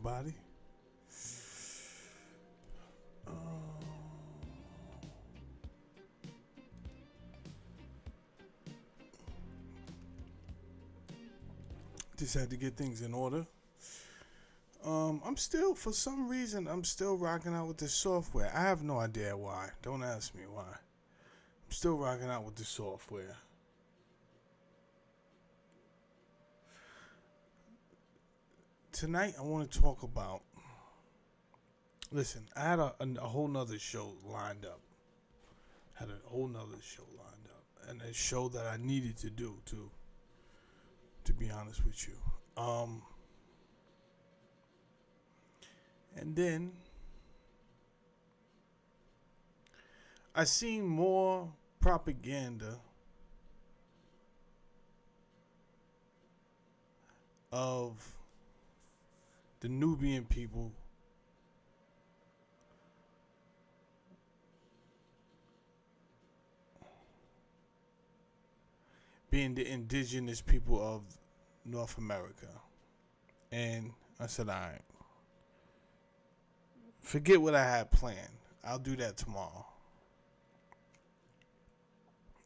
everybody. Just had to get things in order. For some reason, I'm still rocking out with this software. I have no idea why. Don't ask me why. I'm still rocking out with the software. Tonight, I want to talk about. Listen, I had a whole nother show lined up. And a show that I needed to do, too. To be honest with you. And then I seen more propaganda of the Nubian people being the indigenous people of North America. And I said, all right. Forget what I had planned. I'll do that tomorrow.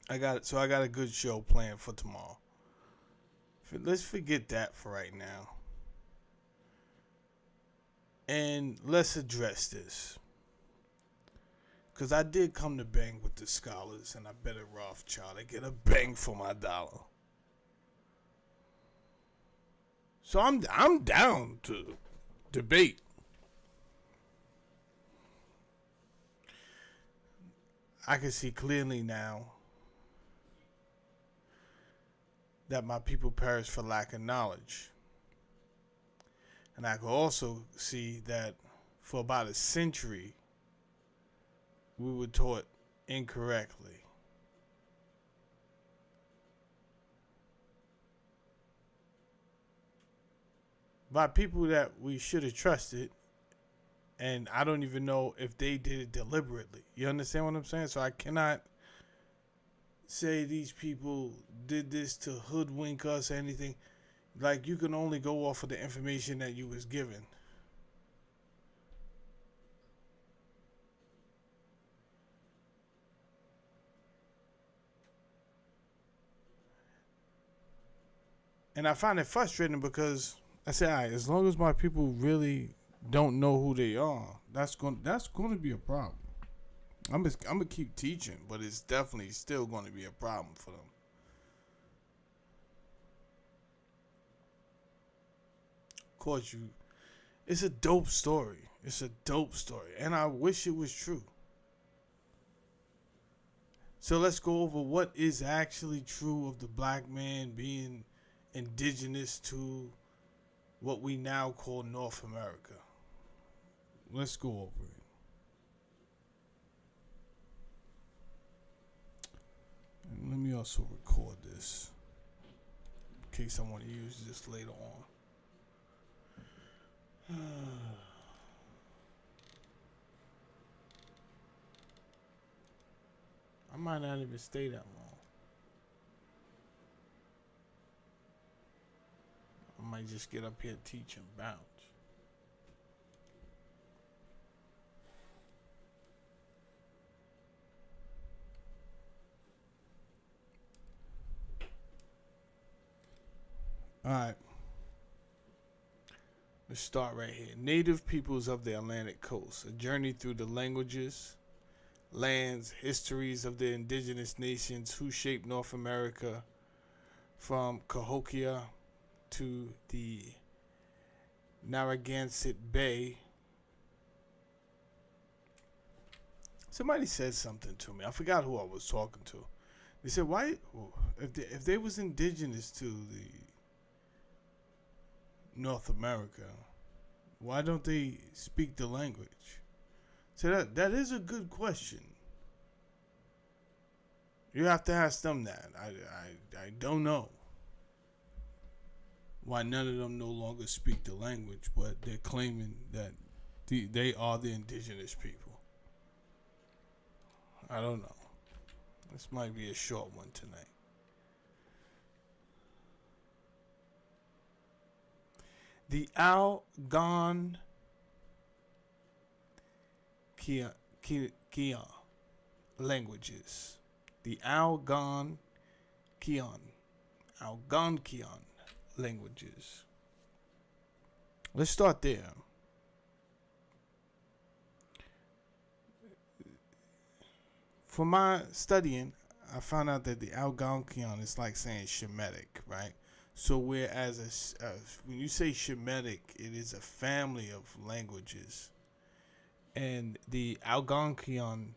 I got a good show planned for tomorrow. Let's forget that for right now. And let's address this. Because I did come to bang with the scholars, and I bet at Rothschild I get a bang for my dollar. So I'm down to debate. I can see clearly now that my people perish for lack of knowledge. And I can also see that for about a century, we were taught incorrectly. By people that we should have trusted. And I don't even know if they did it deliberately. You understand what I'm saying? So I cannot say these people did this to hoodwink us or anything. Like, you can only go off of the information that you was given. And I find it frustrating because I say, all right, as long as my people really don't know who they are, that's going to be a problem. I'm gonna keep teaching, but it's definitely still going to be a problem for them. Of course, it's a dope story. And I wish it was true. So let's go over what is actually true of the black man being indigenous to what we now call North America. Let's go over it. And let me also record this in case I want to use this later on. I might not even stay that long. I might just get up here, teach, and bounce. Alright. Let's start right here. Native peoples of the Atlantic coast. A journey through the languages, lands, histories of the indigenous nations who shaped North America from Cahokia to the Narragansett Bay. Somebody said something to me. I forgot who I was talking to. They said, why, if they was indigenous to the North America, why don't they speak the language? So that is a good question. You have to ask them that. I don't know why none of them no longer speak the language, but they're claiming that they are the indigenous people. I don't know. This might be a short one tonight. The Algonquian languages. The Algonquian languages. Let's start there. For my studying, I found out that the Algonquian is like saying Shemitic, right? So whereas when you say Shemitic, it is a family of languages, and the Algonquian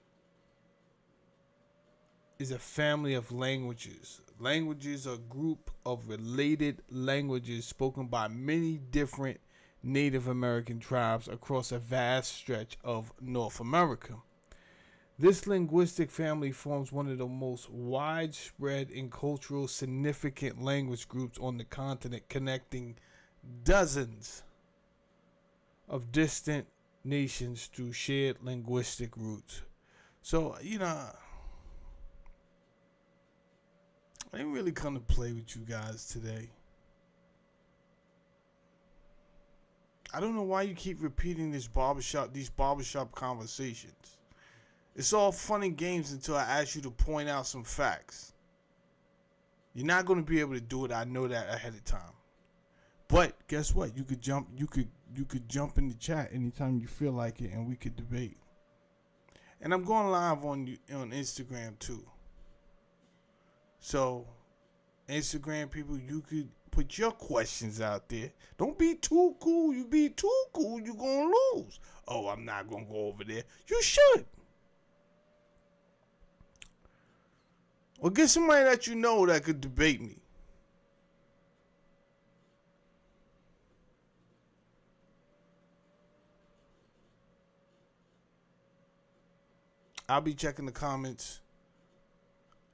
is a family of languages. Languages are a group of related languages spoken by many different Native American tribes across a vast stretch of North America. This linguistic family forms one of the most widespread and cultural significant language groups on the continent, connecting dozens of distant nations through shared linguistic roots. So, I didn't really come to play with you guys today. I don't know why you keep repeating these barbershop conversations. It's all fun and games until I ask you to point out some facts. You're not going to be able to do it. I know that ahead of time. But guess what? You could jump in the chat anytime you feel like it, and we could debate. And I'm going live on Instagram too. So, Instagram people, you could put your questions out there. Don't be too cool. You be too cool, you're going to lose. Oh, I'm not going to go over there. You should. Or get somebody that you know that could debate me. I'll be checking the comments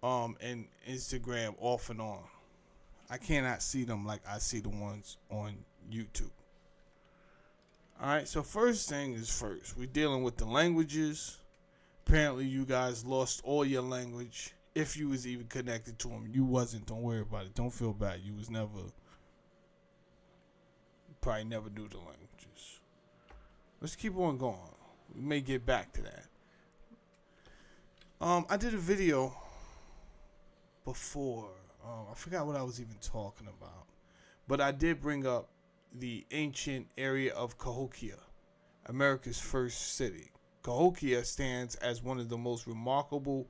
and Instagram off and on. I cannot see them like I see the ones on YouTube. Alright, so first thing is first. We're dealing with the languages. Apparently you guys lost all your language. If you was even connected to them. You wasn't. Don't worry about it. Don't feel bad. You was never. You probably never knew the languages. Let's keep on going. We may get back to that. I did a video before. I forgot what I was even talking about. But I did bring up the ancient area of Cahokia, America's first city. Cahokia stands as one of the most remarkable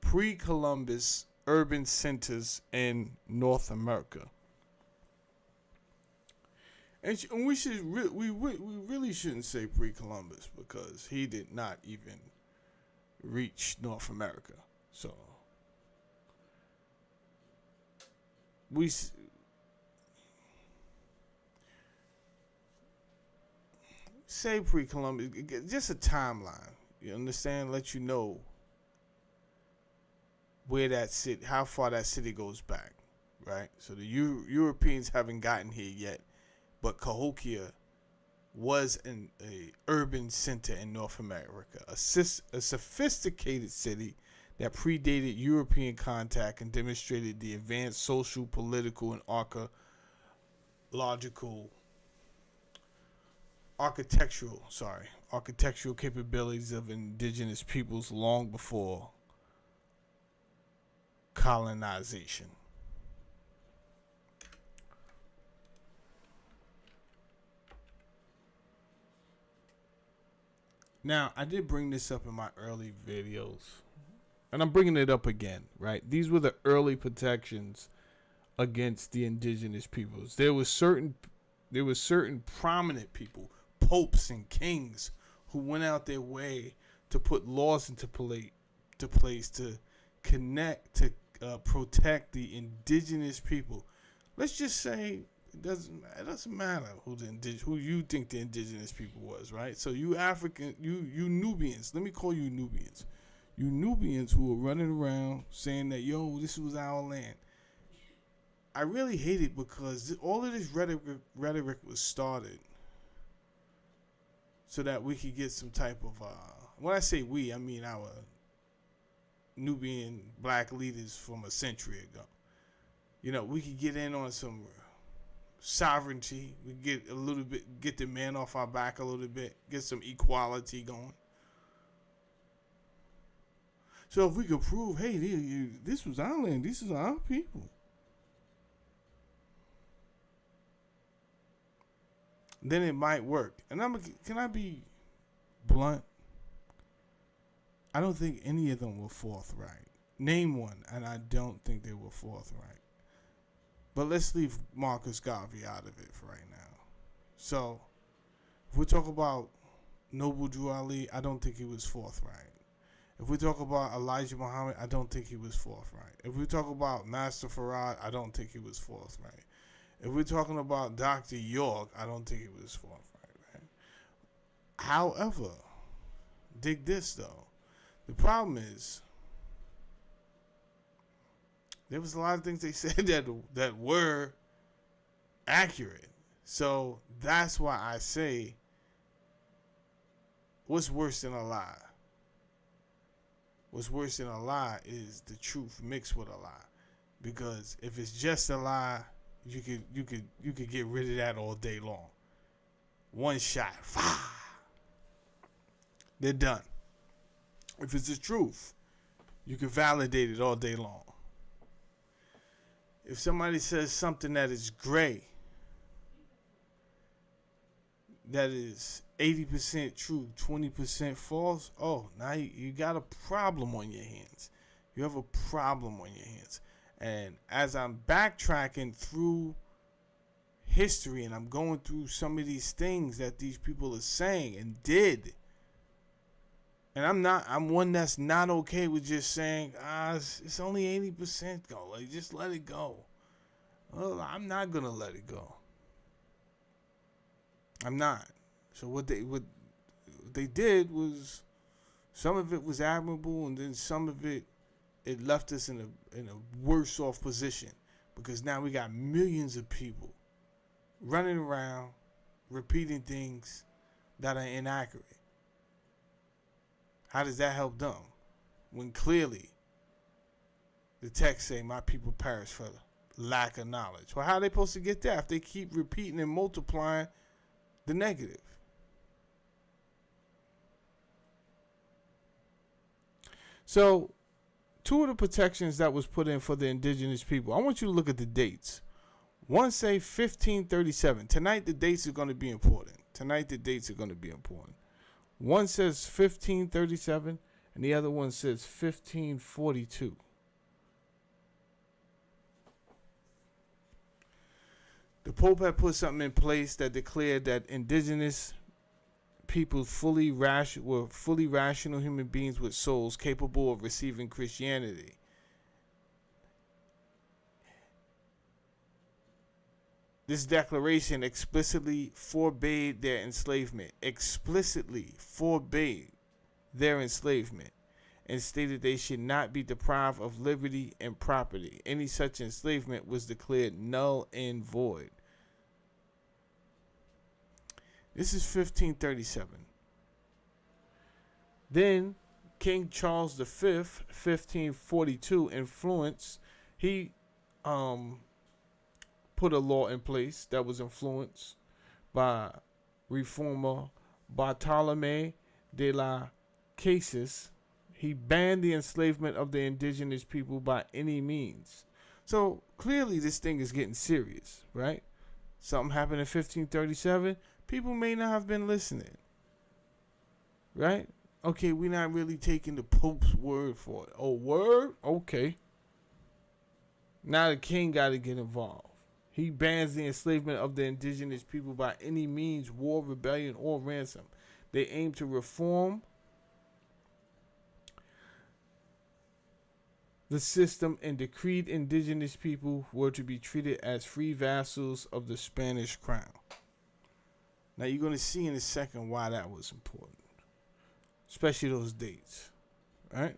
pre-Columbus urban centers in North America. And we really shouldn't say pre-Columbus because he did not even reach North America. So we say pre-Columbus, just a timeline. You understand? Let you know where that city, how far that city goes back, right? So the Europeans haven't gotten here yet, but Cahokia was a urban center in North America, a sophisticated city that predated European contact and demonstrated the advanced social, political, and architectural capabilities of indigenous peoples long before colonization. Now, I did bring this up in my early videos, and I'm bringing it up again, right? These were the early protections against the indigenous peoples. There was certain prominent people, popes and kings, who went out their way to put laws into place to protect the indigenous people. Let's just say it doesn't matter who you think the indigenous people was, right? So you African, you Nubians, let me call you Nubians. You Nubians who were running around saying that, yo, this was our land. I really hate it because all of this rhetoric was started so that we could get some type of, when I say we, I mean our Nubian black leaders from a century ago. You know, we could get in on some sovereignty. We get a little bit, get the man off our back a little bit, get some equality going. So if we could prove, hey, this was our land, this is our people, then it might work. And can I be blunt? I don't think any of them were forthright. Name one, and I don't think they were forthright. But let's leave Marcus Garvey out of it for right now. So, if we talk about Noble Drew Ali, I don't think he was forthright. If we talk about Elijah Muhammad, I don't think he was forthright. If we talk about Master Farad, I don't think he was forthright. If we're talking about Dr. York, I don't think he was forthright. Right? However, dig this though. The problem is, there was a lot of things they said that were accurate. So that's why I say, what's worse than a lie? What's worse than a lie is the truth mixed with a lie. Because if it's just a lie, you could get rid of that all day long. One shot, they're done. If it's the truth, you can validate it all day long. If somebody says something that is gray, that is 80% true, 20% false, oh, now you got a problem on your hands. You have a problem on your hands. And as I'm backtracking through history and I'm going through some of these things that these people are saying and did, and I'm one that's not okay with just saying, it's only 80% go. Like, just let it go. Well, I'm not going to let it go. I'm not. So what they did was, some of it was admirable, and then some of it left us in a worse off position, because now we got millions of people running around repeating things that are inaccurate. How does that help them when clearly the text say my people perish for lack of knowledge? Well, how are they supposed to get that if they keep repeating and multiplying the negative? So, two of the protections that was put in for the indigenous people, I want you to look at the dates. One say 1537. Tonight the dates are going to be important. One says 1537 and the other one says 1542. The Pope had put something in place that declared that indigenous people were fully rational human beings with souls capable of receiving Christianity. This declaration explicitly forbade their enslavement. And stated they should not be deprived of liberty and property. Any such enslavement was declared null and void. This is 1537. Then King Charles V, 1542, he put a law in place that was influenced by reformer Bartolome de las Casas. He banned the enslavement of the indigenous people by any means. So clearly this thing is getting serious, right? Something happened in 1537. People may not have been listening, right? Okay, we're not really taking the Pope's word for it. Oh, word? Okay. Now the king got to get involved. He bans the enslavement of the indigenous people by any means, war, rebellion, or ransom. They aim to reform the system and decreed indigenous people were to be treated as free vassals of the Spanish crown. Now you're going to see in a second why that was important, especially those dates, right?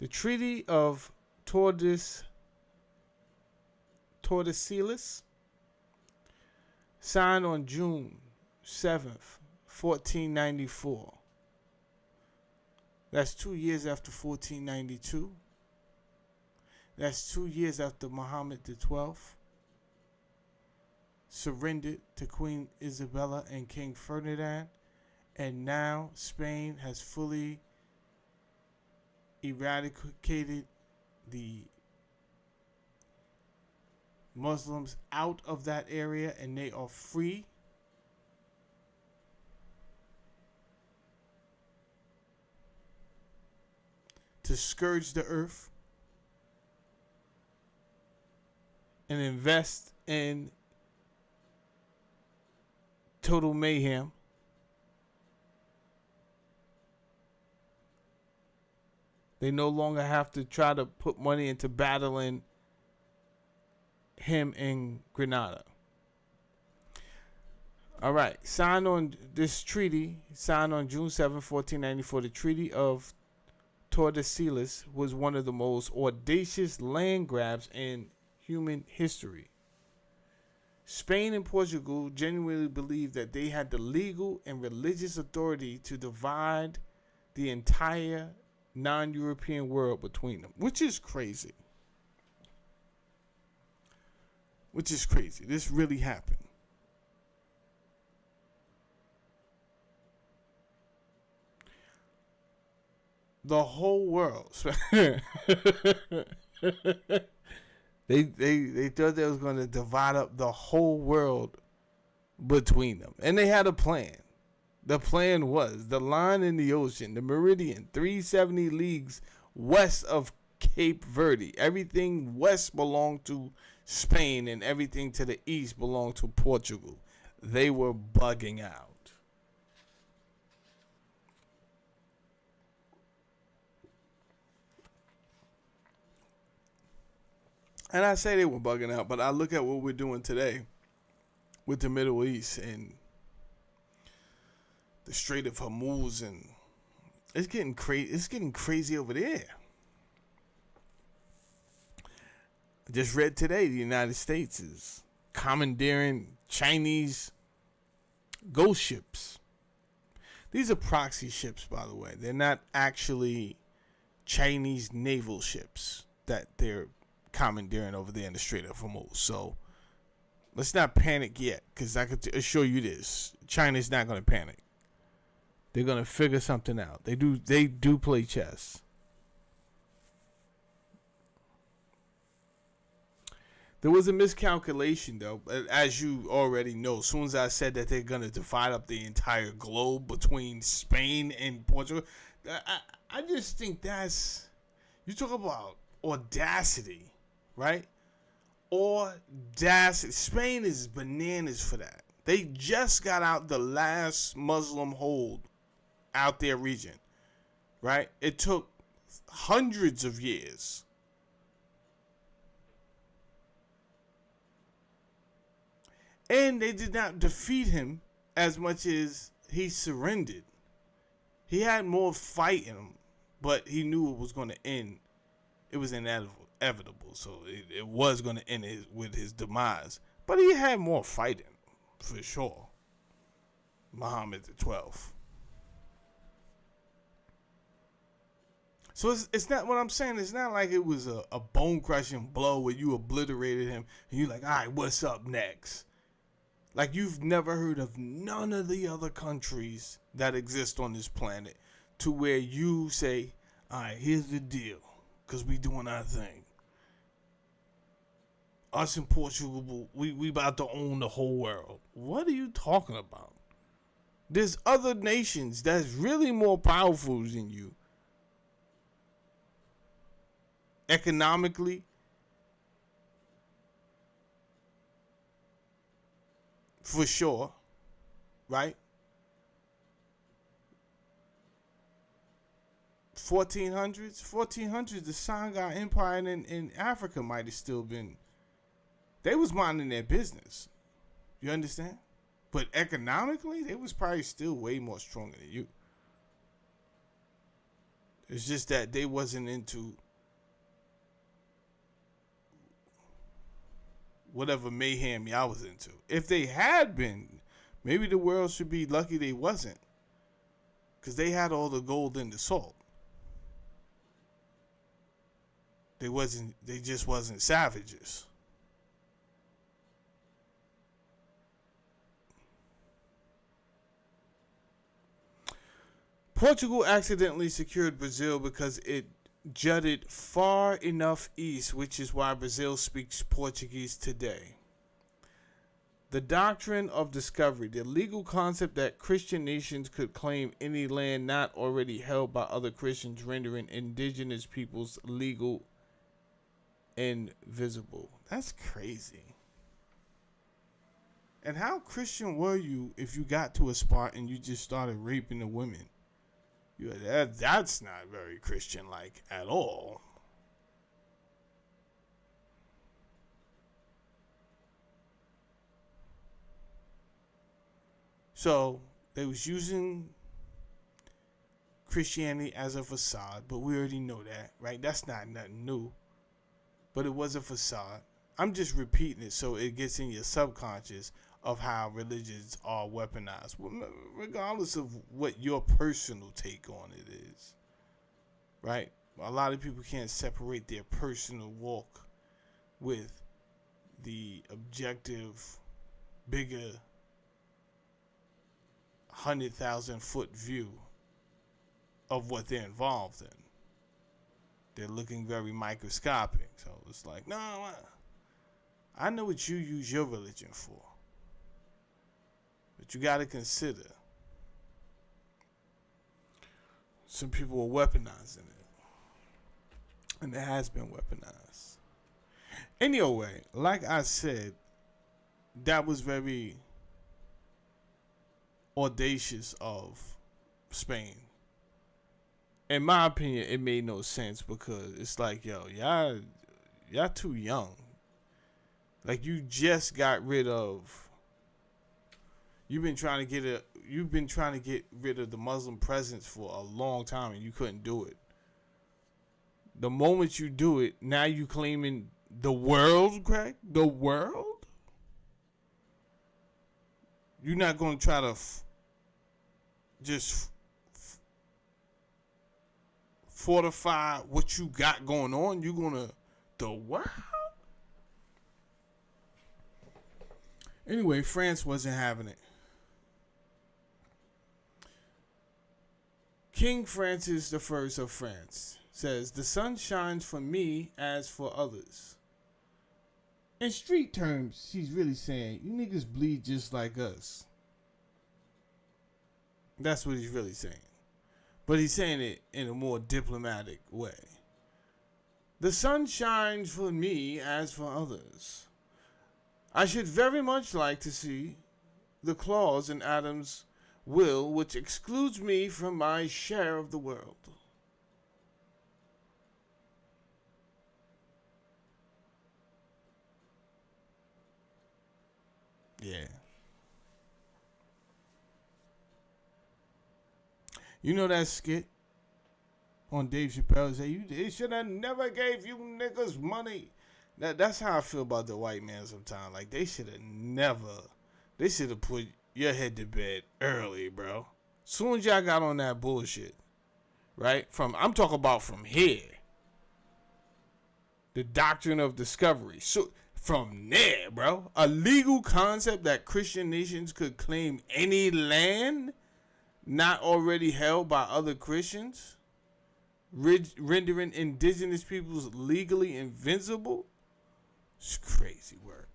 The Treaty of Tordesillas, signed on June 7th, 1494. That's 2 years after 1492. That's 2 years after Muhammad the 12th surrendered to Queen Isabella and King Ferdinand, and now Spain has fully eradicated the Muslims out of that area, and they are free to scourge the earth and invest in total mayhem. They no longer have to try to put money into battling him in Granada. All right. Signed on this treaty, signed on June 7, 1494, the Treaty of Tordesillas was one of the most audacious land grabs in human history. Spain and Portugal genuinely believed that they had the legal and religious authority to divide the entire non-European world between them, which is crazy. This really happened. The whole world. They thought they was going to divide up the whole world between them. And they had a plan. The plan was the line in the ocean, the meridian, 370 leagues west of Cape Verde. Everything west belonged to Spain and everything to the east belonged to Portugal. They were bugging out. And I say they were bugging out, but I look at what we're doing today with the Middle East and the Strait of Hormuz, and it's getting crazy. It's getting crazy over there. I just read today the United States is commandeering Chinese ghost ships. These are proxy ships, by the way. They're not actually Chinese naval ships that they're commandeering over there in the Strait of Hormuz. So let's not panic yet, because I could assure you this: China's not going to panic. They're going to figure something out. They do play chess. There was a miscalculation, though, as you already know. As soon as I said that they're going to divide up the entire globe between Spain and Portugal, I just think that's, you talk about audacity, right? Audacity. Spain is bananas for that. They just got out the last Muslim hold out their region, right? It took hundreds of years. And they did not defeat him as much as he surrendered. He had more fight in him, but he knew it was going to end. It was inevitable, so it was going to end with his demise. But he had more fight in him, for sure. Muhammad the 12th. So it's not what I'm saying. It's not like it was a bone-crushing blow where you obliterated him and you're like, all right, what's up next? Like, you've never heard of none of the other countries that exist on this planet to where you say, all right, here's the deal, because we doing our thing. Us in Portugal, we about to own the whole world. What are you talking about? There's other nations that's really more powerful than you. Economically, for sure, right? 1400s, the Sangha Empire in Africa might have still been, they was minding their business. You understand? But economically, they was probably still way more stronger than you. It's just that they wasn't into whatever mayhem y'all was into. If they had been, maybe the world should be lucky they wasn't, because they had all the gold and the salt. They just wasn't savages. Portugal accidentally secured Brazil because it jutted far enough east, which is why Brazil speaks Portuguese today. The doctrine of discovery, the legal concept that Christian nations could claim any land not already held by other Christians, rendering indigenous peoples legal and visible. That's crazy. And how Christian were you if you got to a spot and you just started raping the women? That's not very Christian-like at all. So they was using Christianity as a facade, but we already know that, right? That's not nothing new. But it was a facade. I'm just repeating it so it gets in your subconscious of how religions are weaponized, regardless of what your personal take on it is, right? A lot of people can't separate their personal walk with the objective, bigger, 100,000-foot view of what they're involved in. They're looking very microscopic. So it's like, no, I know what you use your religion for. But you got to consider some people are weaponizing it. And it has been weaponized. Anyway, like I said, that was very audacious of Spain. In my opinion, it made no sense because it's like, yo, y'all too young. Like, you just got rid of. You've been trying to get rid of the Muslim presence for a long time, and you couldn't do it. The moment you do it, now you claiming the world, Craig? The world? You're not going to try to just fortify what you got going on. You're going to the world? Anyway, France wasn't having it. King Francis I of France says, "The sun shines for me as for others." In street terms, she's really saying, you niggas bleed just like us. That's what he's really saying. But he's saying it in a more diplomatic way. The sun shines for me as for others. I should very much like to see the clause in Adam's will which excludes me from my share of the world. Yeah. You know that skit on Dave Chappelle say they should have never gave you niggas money. That's how I feel about the white man sometimes. Like, they should have put your head to bed early, bro. Soon as y'all got on that bullshit, right? I'm talking about from here. The doctrine of discovery. So from there, bro, a legal concept that Christian nations could claim any land not already held by other Christians, rendering indigenous peoples legally invincible. It's crazy work.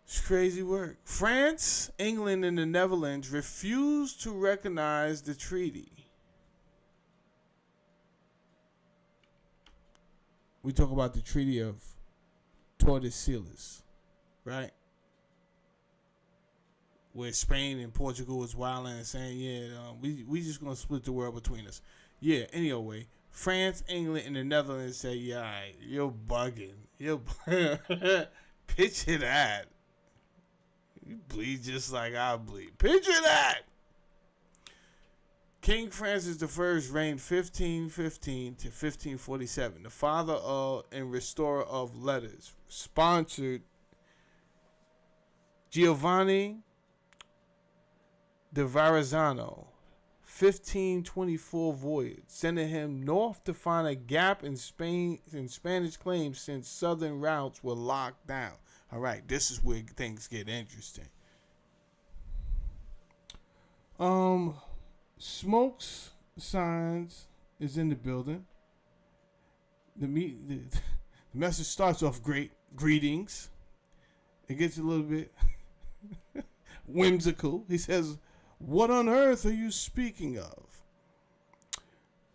It's crazy work. France, England, and the Netherlands refused to recognize the treaty. We talk about the Treaty of Tordesillas, right? Where Spain and Portugal was wilding and saying, we just going to split the world between us. Yeah, anyway, France, England, and the Netherlands say, yeah, you're bugging. Picture that. You bleed just like I bleed. Picture that. King Francis I reigned 1515 to 1547. The father and restorer of letters. Sponsored Giovanni de Verrazzano, 1524 voyage, sending him north to find a gap in Spanish claims since southern routes were locked down. All right, this is where things get interesting. Smokes Signs is in the building. The message starts off great. Greetings. It gets a little bit whimsical. He says, "What on earth are you speaking of?"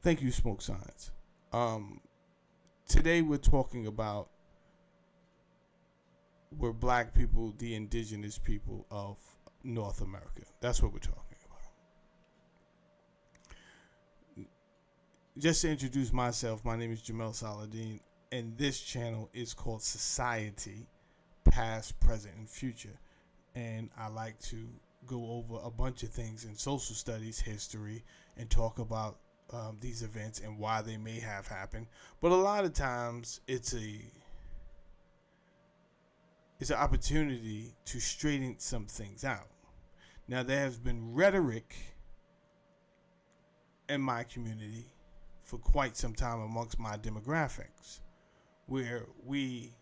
Thank you, Smoke Signs. Today we're talking about we're black people, the indigenous people of North America. That's what we're talking about. Just to introduce myself, my name is Jamel Saladin, and this channel is called Society, Past, Present, and Future. And I like to go over a bunch of things in social studies, history, and talk about these events and why they may have happened. But a lot of times it's an opportunity to straighten some things out. Now, there has been rhetoric in my community for quite some time amongst my demographics where we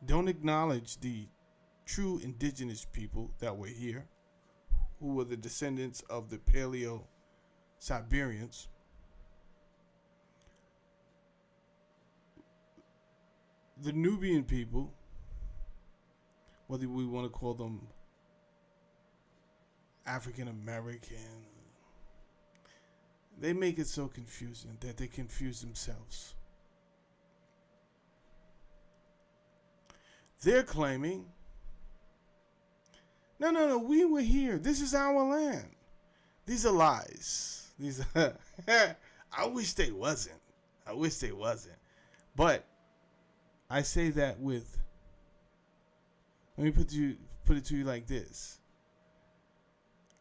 don't acknowledge the true indigenous people that were here, who were the descendants of the Paleo-Siberians. The Nubian people, whether we want to call them African American, they make it so confusing that they confuse themselves. They're claiming, no, we were here. This is our land. These are lies. These are I wish they wasn't. But I say that with, let me put it to you like this.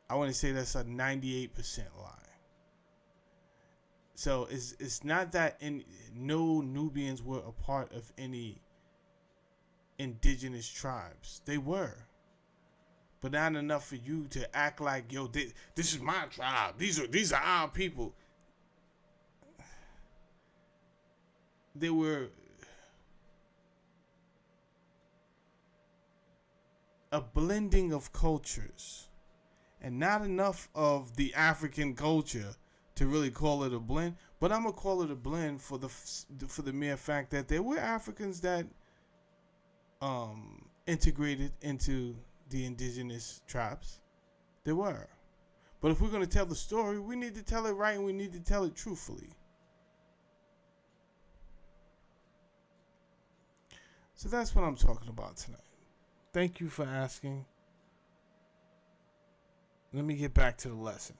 I want to say that's a 98% lie. So it's not that no Nubians were a part of any indigenous tribes. They were. But not enough for you to act like, yo, this is my tribe. These are our people. They were a blending of cultures and not enough of the African culture to really call it a blend, but I'm gonna call it a blend for the mere fact that there were Africans that integrated into the indigenous tribes. There were, but if we're gonna tell the story, we need to tell it right and we need to tell it truthfully. So that's what I'm talking about tonight. Thank you for asking. Let me get back to the lesson.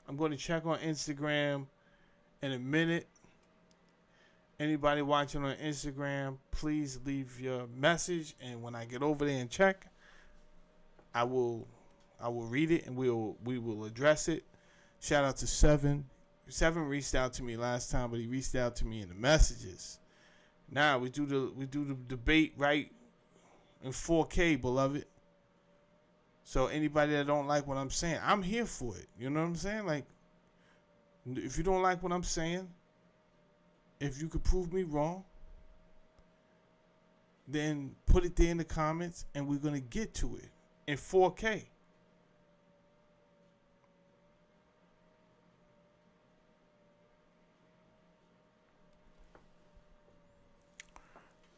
I'm going to check on Instagram in a minute. Anybody watching on Instagram, please leave your message, and when I get over there and check, I will read it and we will address it. Shout out to Seven. Seven reached out to me last time, but he reached out to me in the messages. Now we do the debate right in 4K, beloved. So anybody that don't like what I'm saying, I'm here for it. You know what I'm saying? Like, if you don't like what I'm saying, if you could prove me wrong, then put it there in the comments and we're going to get to it in 4K.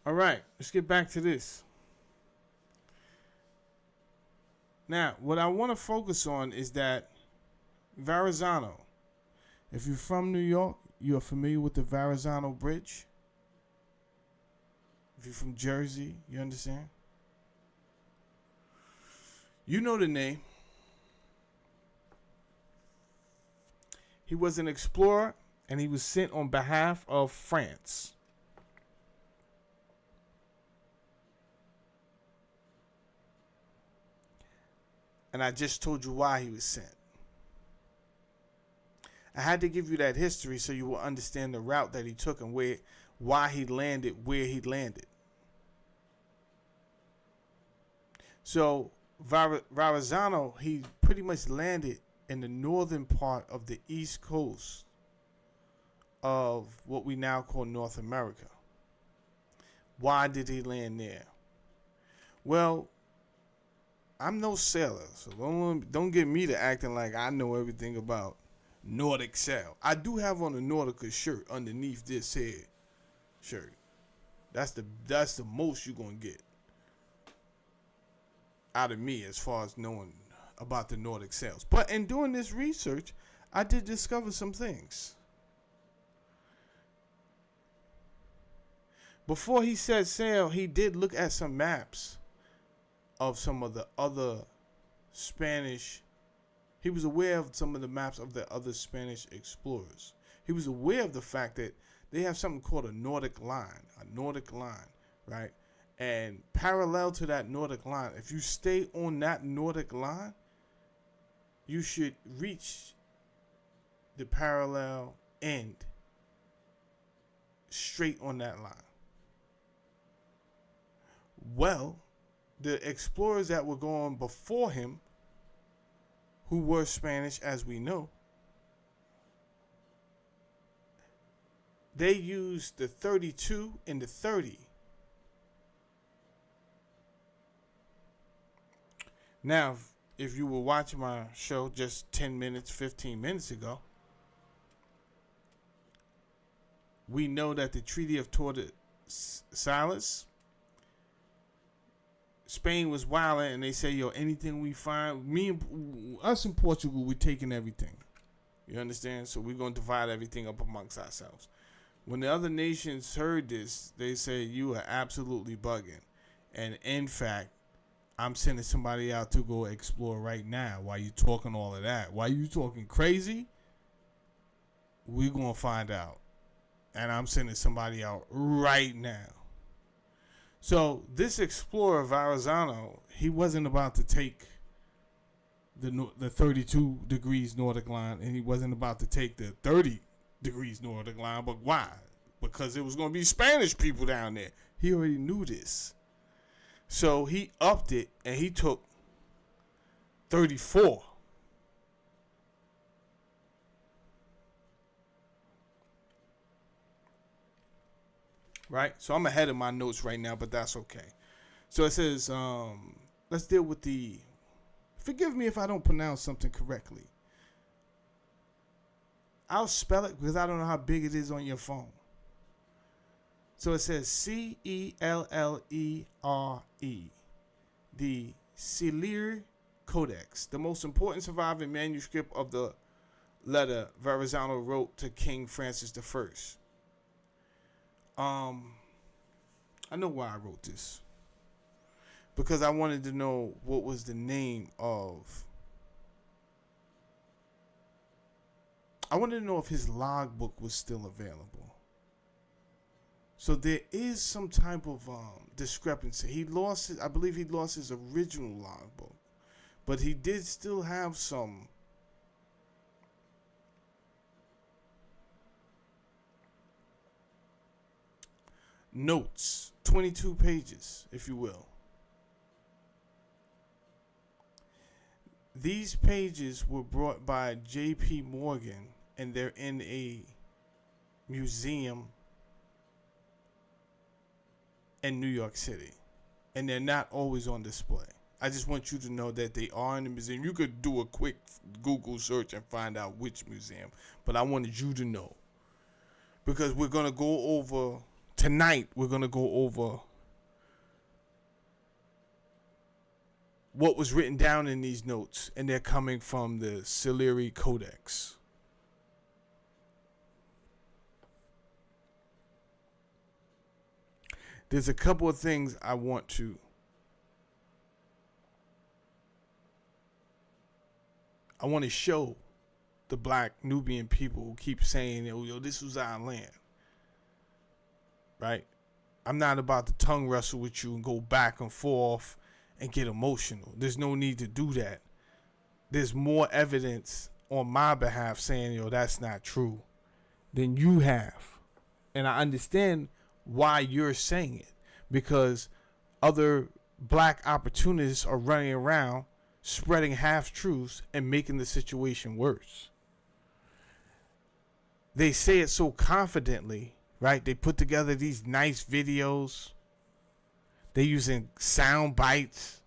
All right, let's get back to this. Now, what I want to focus on is that Verrazano. If you're from New York, you're familiar with the Verrazano Bridge. If you're from Jersey, you understand? You know the name. He was an explorer, and he was sent on behalf of France. And I just told you why he was sent. I had to give you that history so you will understand the route that he took and why he landed where he landed. So Verrazano, he pretty much landed in the northern part of the east coast of what we now call North America. Why did he land there? Well, I'm no sailor, so don't get me to acting like I know everything about Nordic sail. I do have on a Nautica shirt underneath this here shirt. That's the most you're gonna get out of me as far as knowing about the Nordic sails. But in doing this research, I did discover some things. Before he said sail, he did look at some maps of some of the other Spanish. He was aware of some of the maps of the other Spanish explorers. He was aware of the fact that they have something called a Nordic line, right? And parallel to that Nordic line, if you stay on that Nordic line, you should reach the parallel end straight on that line. Well, the explorers that were going before him, who were Spanish as we know, they used the 32 and the 30. Now, if you were watching my show just 10 minutes, 15 minutes ago, we know that the Treaty of Tordesillas, Spain was wilding, and they say, yo, anything we find, us in Portugal, we're taking everything. You understand? So we're going to divide everything up amongst ourselves. When the other nations heard this, they say, you are absolutely bugging. And in fact, I'm sending somebody out to go explore right now. While you talking all of that, while you talking crazy, we're going to find out. And I'm sending somebody out right now. So this explorer, Verrazano, he wasn't about to take the 32 degrees Nordic line, and he wasn't about to take the 30 degrees Nordic line. But why? Because it was going to be Spanish people down there. He already knew this. So he upped it, and he took 34. Right? So I'm ahead of my notes right now, but that's okay. So it says, let's deal with the, forgive me if I don't pronounce something correctly. I'll spell it because I don't know how big it is on your phone. So it says Cellere, the Celere Codex, the most important surviving manuscript of the letter Verrazano wrote to King Francis I. I know why I wrote this. Because I wanted to know what was the name of. I wanted to know if his logbook was still available. So there is some type of discrepancy. He lost I believe he lost his original logbook. But he did still have some notes, 22 pages, if you will. These pages were brought by J.P. Morgan, and they're in a museum in New York City. And they're not always on display. I just want you to know that they are in the museum. You could do a quick Google search and find out which museum. But I wanted you to know. Because we're going to go over, tonight, we're going to go over what was written down in these notes. And they're coming from the Celere Codex. There's a couple of things I want to show the black Nubian people who keep saying, yo, this was our land. Right? I'm not about to tongue wrestle with you and go back and forth and get emotional. There's no need to do that. There's more evidence on my behalf saying, yo, that's not true than you have. And I understand why you're saying it, because other black opportunists are running around spreading half-truths and making the situation worse. They say it so confidently, right? They put together these nice videos. They're using sound bites.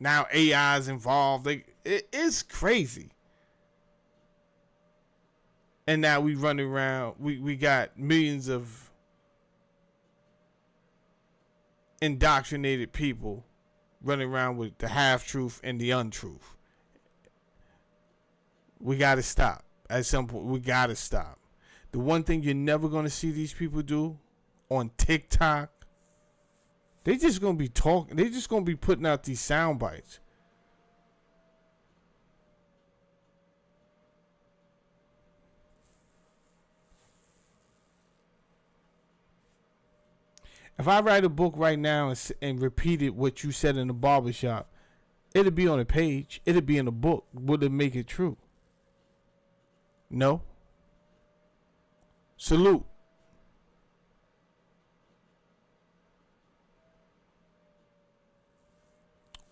Now AI is involved. It's crazy. And now we run around. We got millions of indoctrinated people running around with the half-truth and the untruth. We got to stop. At some point, we got to stop. The one thing you're never going to see these people do on TikTok, they just going to be talking. They just going to be putting out these sound bites. If I write a book right now and repeated what you said in the barbershop, it'd be on a page. It'd be in a book. Would it make it true? No. Salute.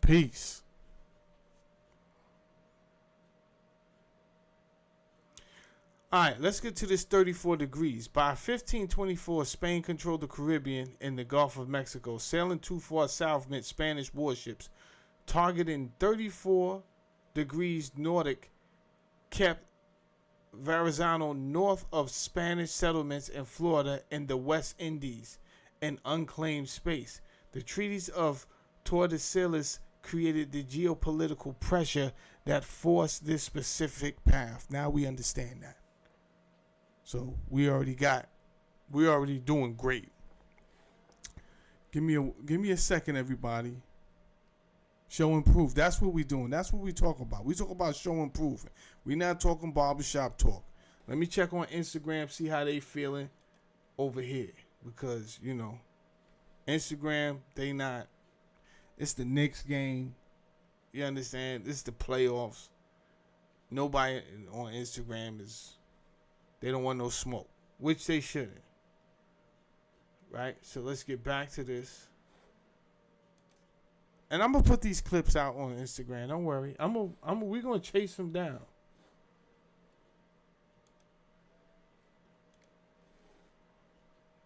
Peace. All right, let's get to this 34 degrees. By 1524, Spain controlled the Caribbean and the Gulf of Mexico. Sailing too far south meant Spanish warships targeting 34 degrees Nordic kept Verrazano north of Spanish settlements in Florida and the West Indies, an unclaimed space. The treaties of Tordesillas created the geopolitical pressure that forced this specific path. Now we understand that. So we already doing great. Give me a second, everybody. Show and prove. That's what we doing. That's what we talk about. We talk about show and prove. We not talking barbershop talk. Let me check on Instagram, see how they feeling over here. Because, Instagram, they not. It's the Knicks game. You understand? It's the playoffs. Nobody on Instagram they don't want no smoke. Which they shouldn't. Right? So let's get back to this. And I'm gonna put these clips out on Instagram. Don't worry. We're gonna chase them down.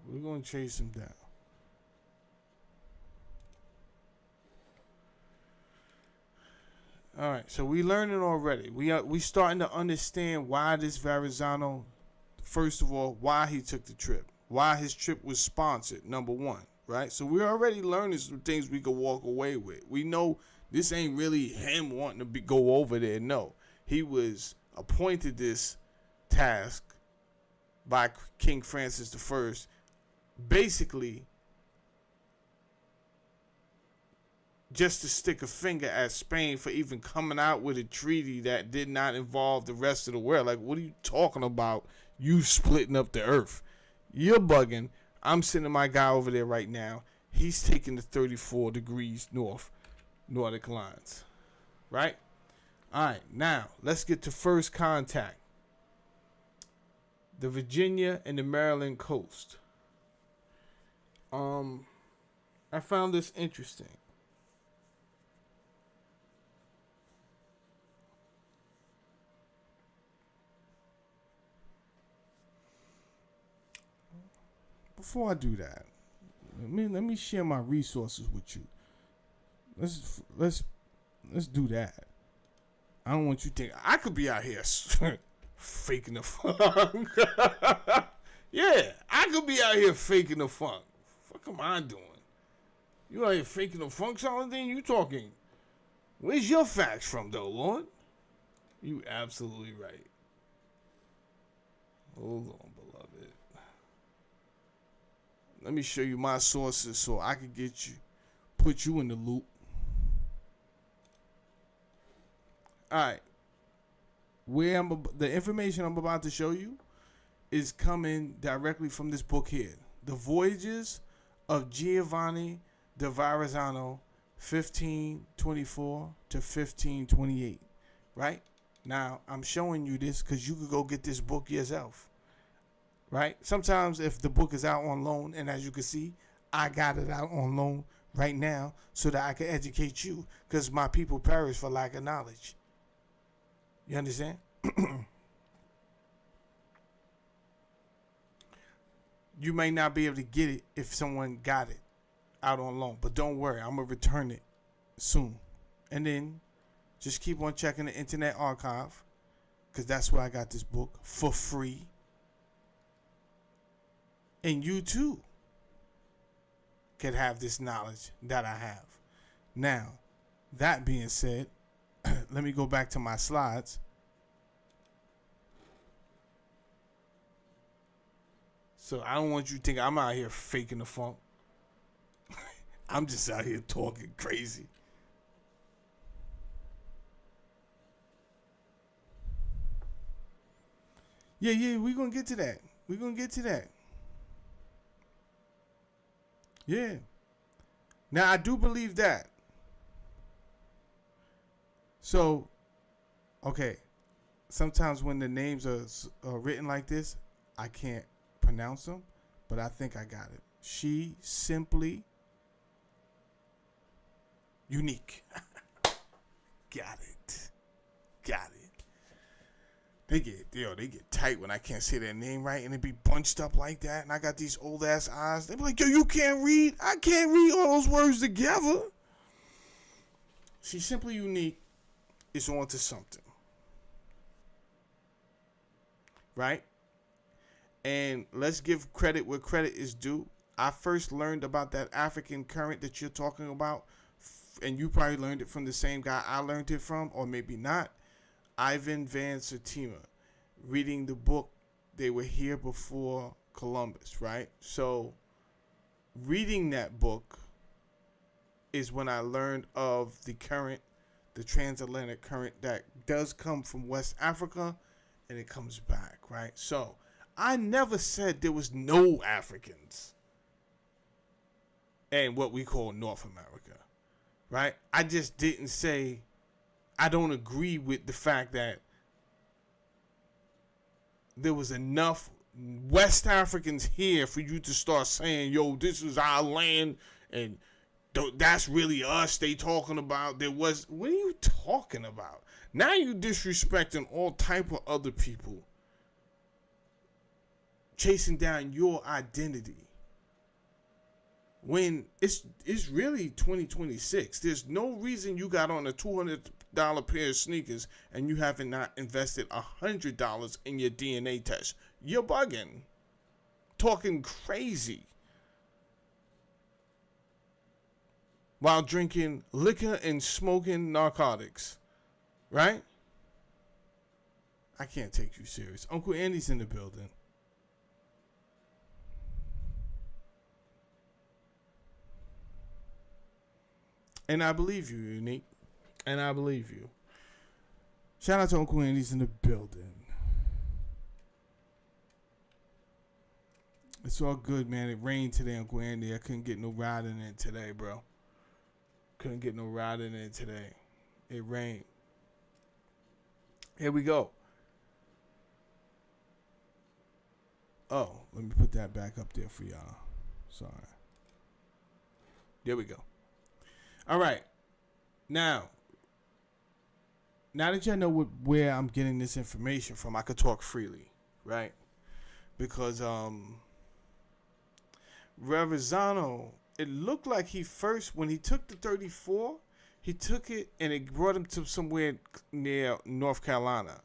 We're gonna chase them down. All right. So we learning already. We starting to understand why this Verrazano. First of all, why he took the trip. Why his trip was sponsored. Number one. Right? So we're already learning some things we could walk away with. We know this ain't really him wanting to go over there. No. He was appointed this task by King Francis I, basically just to stick a finger at Spain for even coming out with a treaty that did not involve the rest of the world. Like, what are you talking about? You splitting up the earth. You're bugging. I'm sending my guy over there right now. He's taking the 34 degrees north Nordic lines. Right? All right. Now, let's get to first contact. The Virginia and the Maryland coast. I found this interesting. Before I do that, let me share my resources with you. Let's do that. I don't want you to think I could be out here faking the funk. Yeah, I could be out here faking the funk. What am I doing? You out here faking the funk, Saladin? You talking? Where's your facts from, though, Lord? You absolutely right. Hold on, beloved. Let me show you my sources so I can put you in the loop. All right. The information I'm about to show you is coming directly from this book here. The Voyages of Giovanni de Verrazano, 1524 to 1528. Right? Now, I'm showing you this because you could go get this book yourself. Right? Sometimes if the book is out on loan, and as you can see, I got it out on loan right now so that I can educate you, because my people perish for lack of knowledge. You understand? You may not be able to get it if someone got it out on loan, but don't worry, I'm going to return it soon. And then just keep on checking the Internet Archive, because that's where I got this book for free. And you too can have this knowledge that I have. Now, that being said, let me go back to my slides. So I don't want you to think I'm out here faking the funk. I'm just out here talking crazy. Yeah, we're going to get to that. We're going to get to that. Yeah. Now, I do believe that. So, okay. Sometimes when the names are written like this, I can't pronounce them, but I think I got it. She simply unique. Got it. They get tight when I can't say their name right, and it be bunched up like that, and I got these old ass eyes. They be like, yo, you can't read? I can't read all those words together. She's simply unique. Is on to something. Right? And let's give credit where credit is due. I first learned about that African current that you're talking about, and you probably learned it from the same guy I learned it from, or maybe not. Ivan Van Sertima, reading the book They Were Here Before Columbus, right? So reading that book is when I learned of the current, the transatlantic current that does come from West Africa and it comes back, right? So I never said there was no Africans and what we call North America, right? I just didn't say I don't agree with the fact that there was enough West Africans here for you to start saying, yo, this is our land and that's really us they talking about. What are you talking about? Now you disrespecting all type of other people, chasing down your identity. When it's really 2026. There's no reason you got on a $200 pair of sneakers and you haven't not invested $100 in your DNA test. You're bugging. Talking crazy. While drinking liquor and smoking narcotics. Right? I can't take you serious. Uncle Andy's in the building. And I believe you, Unique. And I believe you. Shout out to Uncle Andy's in the building. It's all good, man. It rained today, Uncle Andy. I couldn't get no ride in it today, bro. Couldn't get no ride in it today. It rained. Here we go. Oh, let me put that back up there for y'all. Sorry. There we go. All right. Now that y'all know where I'm getting this information from, I could talk freely, right? Because Reverenzano, it looked like he first, when he took the 34, he took it and it brought him to somewhere near North Carolina,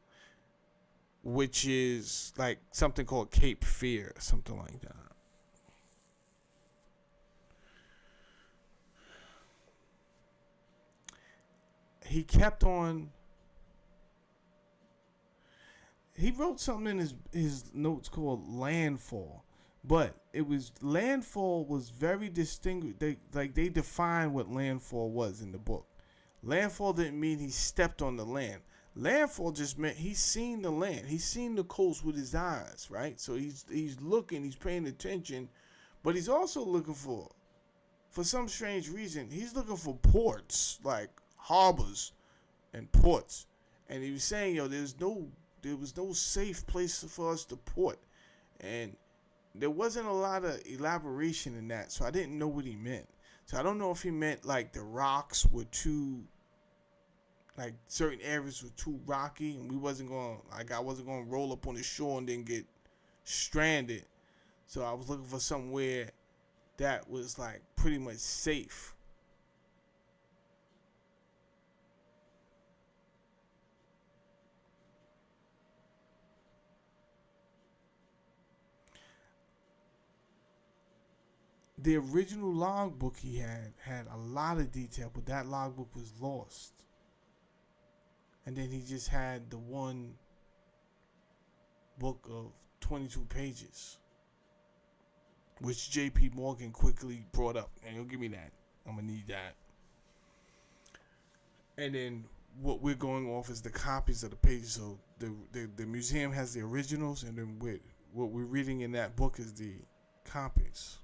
which is like something called Cape Fear, something like that. He kept on. He wrote something in his notes called landfall, but landfall was very distinguished. They defined what landfall was in the book. Landfall didn't mean he stepped on the land. Landfall just meant he's seen the land. He's seen the coast with his eyes, right? So he's looking, he's paying attention, but he's also looking for some strange reason, he's looking for ports, like harbors and ports. And he was saying, yo, there was no safe place for us to port. And there wasn't a lot of elaboration in that, so I didn't know what he meant. So I don't know if he meant like the rocks were too, like certain areas were too rocky, and I wasn't gonna roll up on the shore and then get stranded. So I was looking for somewhere that was like pretty much safe. The original logbook he had a lot of detail, but that logbook was lost. And then he just had the one book of 22 pages, which J.P. Morgan quickly brought up. And he'll give me that. I'm going to need that. And then what we're going off is the copies of the pages. So the museum has the originals, and then what we're reading in that book is the copies.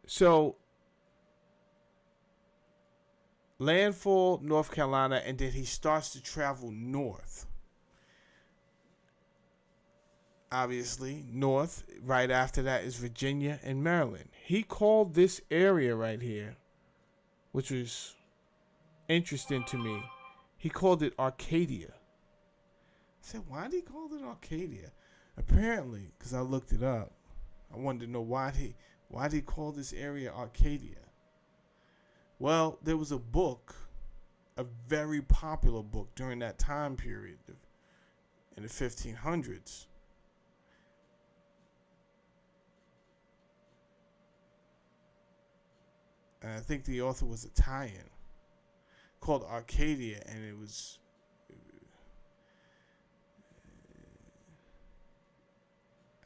So, landfall, North Carolina, and then he starts to travel north. Obviously, north, right after that is Virginia and Maryland. He called this area right here, which was interesting to me, he called it Arcadia. I said, why did he call it Arcadia? Apparently, because I looked it up, I wanted to know why did he call this area Arcadia? Well, there was a book, a very popular book during that time period in the 1500s. And I think the author was Italian, called Arcadia, and it was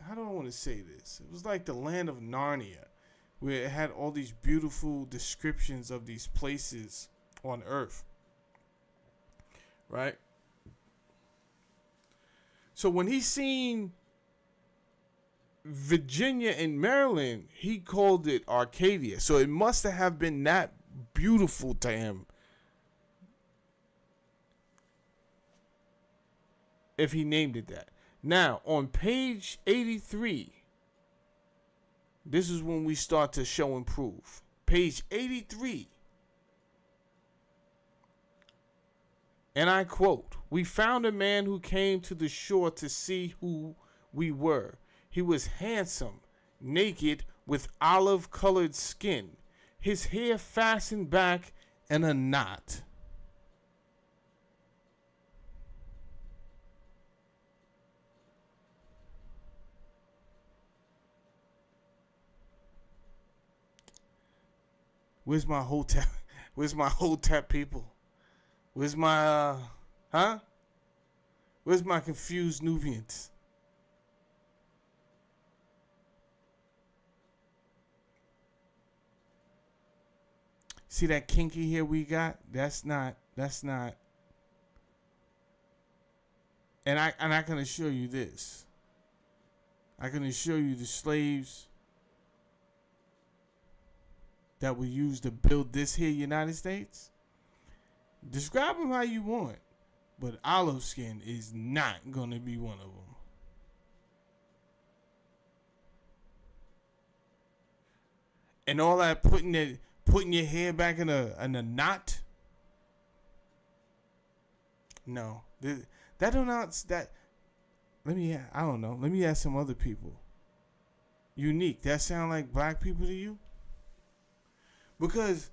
how do I want to say this? It was like the land of Narnia, where it had all these beautiful descriptions of these places on Earth. Right? So when he seen Virginia and Maryland, he called it Arcadia. So it must have been that beautiful to him if he named it that. Now, on page 83, this is when we start to show and prove. Page 83. And I quote, "We found a man who came to the shore to see who we were. He was handsome, naked, with olive-colored skin, his hair fastened back in a knot." Where's my Hotep? Where's my Hotep people? Where's my, Where's my confused Nubians? See that kinky hair we got? That's not. And I can assure you this. I can assure you the slaves that were used to build this here United States, describe them how you want, but olive skin is not going to be one of them. And all that putting your hair back in a knot. No, that don't that. Let me ask some other people. Unique. That sound like black people to you? Because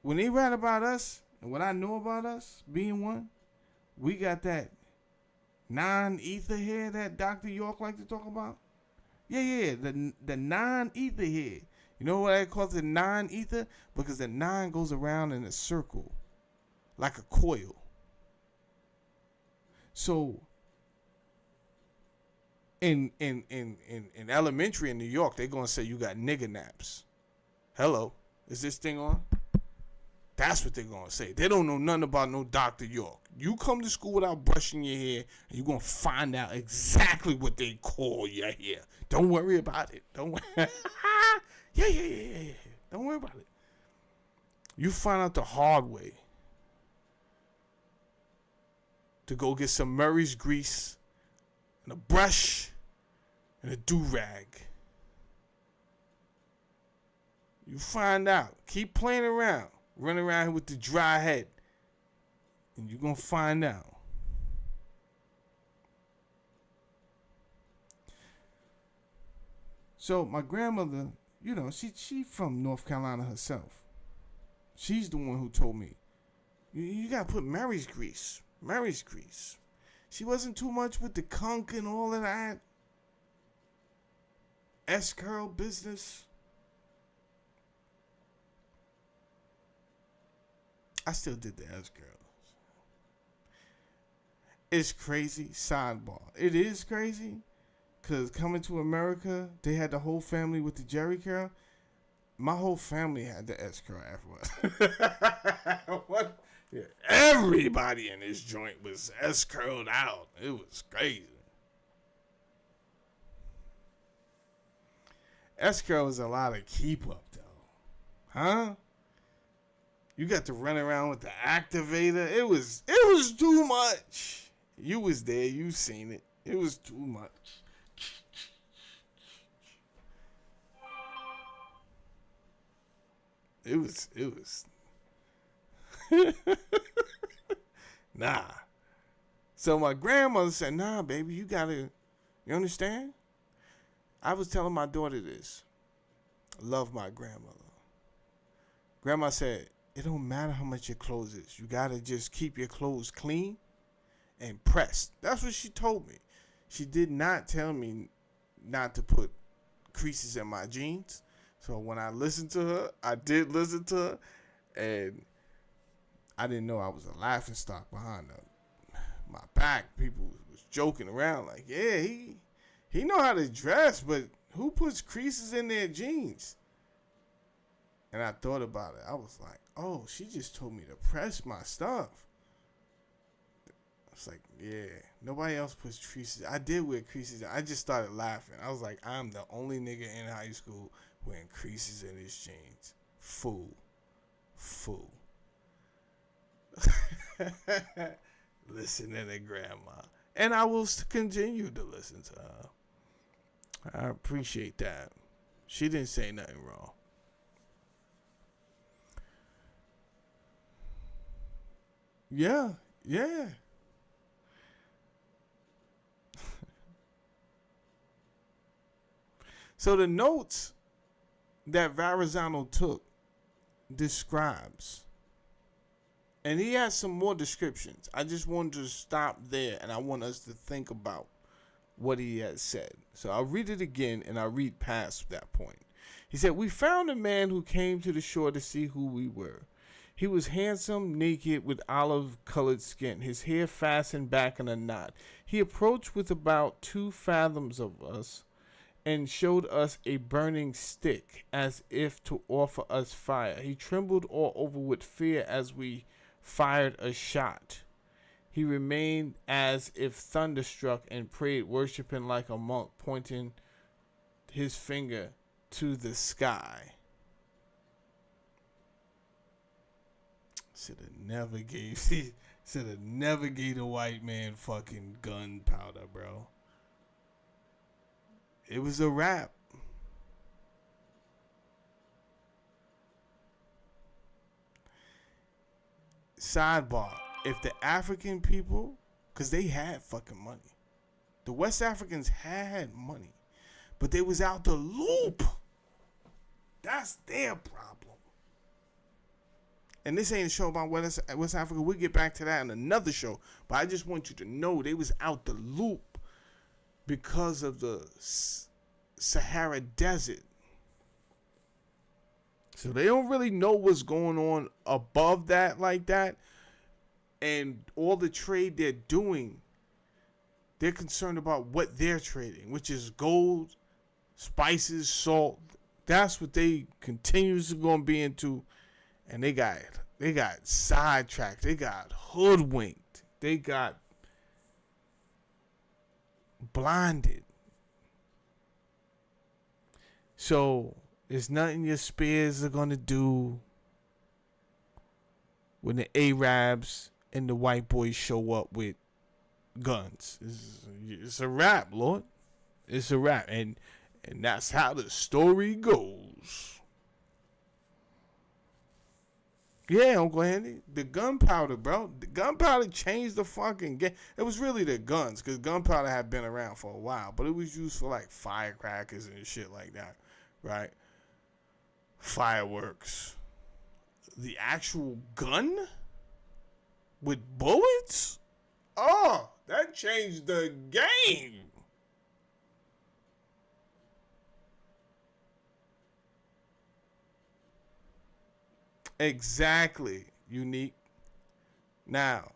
when they write about us, and what I know about us being one, we got that non-ether hair that Dr. York like to talk about. Yeah, the non-ether hair. You know what I call it, the non-ether? Because the non goes around in a circle, like a coil. So in elementary in New York, they're gonna say you got nigger naps. Hello, is this thing on? That's what they're going to say. They don't know nothing about no Dr. York. You come to school without brushing your hair, and you're going to find out exactly what they call your hair. Don't worry about it. Don't worry. Yeah. Don't worry about it. You find out the hard way. To go get some Murray's grease, and a brush, and a do-rag. You find out. Keep playing around. Run around here with the dry head. And you're going to find out. So my grandmother, you know, she from North Carolina herself. She's the one who told me, you got to put Mary's grease. Mary's grease. She wasn't too much with the conch and all of that. S-curl business. I still did the S-curls. It's crazy. Sidebar. It is crazy. Because coming to America, they had the whole family with the Jerry curl. My whole family had the S-curl afterwards. What? Yeah. Everybody in this joint was S-curled out. It was crazy. S-curl was a lot of keep up, though. Huh? You got to run around with the activator. It was too much. You was there. You seen it. It was too much. It was. Nah. So my grandmother said, nah, baby, you understand? I was telling my daughter this. I love my grandmother. Grandma said, it don't matter how much your clothes is. You got to just keep your clothes clean and pressed. That's what she told me. She did not tell me not to put creases in my jeans. So when I listened to her, I did listen to her, and I didn't know I was a laughing stock behind my back. People was joking around like, yeah, he know how to dress, but who puts creases in their jeans? And I thought about it. I was like, oh, she just told me to press my stuff. I was like, yeah, nobody else puts creases. I did wear creases. I just started laughing. I was like, I'm the only nigga in high school wearing creases in his jeans. Fool. Listening to grandma. And I will continue to listen to her. I appreciate that. She didn't say nothing wrong. Yeah. So the notes that Verrazano took describes, and he has some more descriptions. I just wanted to stop there, and I want us to think about what he has said. So I'll read it again, and I'll read past that point. He said, we found a man who came to the shore to see who we were. He was handsome, naked, with olive-colored skin, his hair fastened back in a knot. He approached with about 2 fathoms of us and showed us a burning stick as if to offer us fire. He trembled all over with fear as we fired a shot. He remained as if thunderstruck and prayed, worshiping like a monk, pointing his finger to the sky. Should have never gave a white man fucking gunpowder, bro. It was a wrap. Sidebar. If the African people, because they had fucking money. The West Africans had money. But they was out the loop. That's their problem. And this ain't a show about West Africa. We'll get back to that in another show. But I just want you to know they was out the loop because of the Sahara Desert. So they don't really know what's going on above that like that. And all the trade they're doing, they're concerned about what they're trading, which is gold, spices, salt. That's what they continuously going to be into. And they got sidetracked. They got hoodwinked. They got blinded. So there's nothing your spears are going to do when the Arabs and the white boys show up with guns. It's a wrap, Lord. It's a wrap. And that's how the story goes. Yeah, Uncle Henry. The gunpowder, bro. The gunpowder changed the fucking game. It was really the guns, because gunpowder had been around for a while, but it was used for like firecrackers and shit like that, right? Fireworks. The actual gun with bullets? Oh, that changed the game. Exactly. Unique. Now,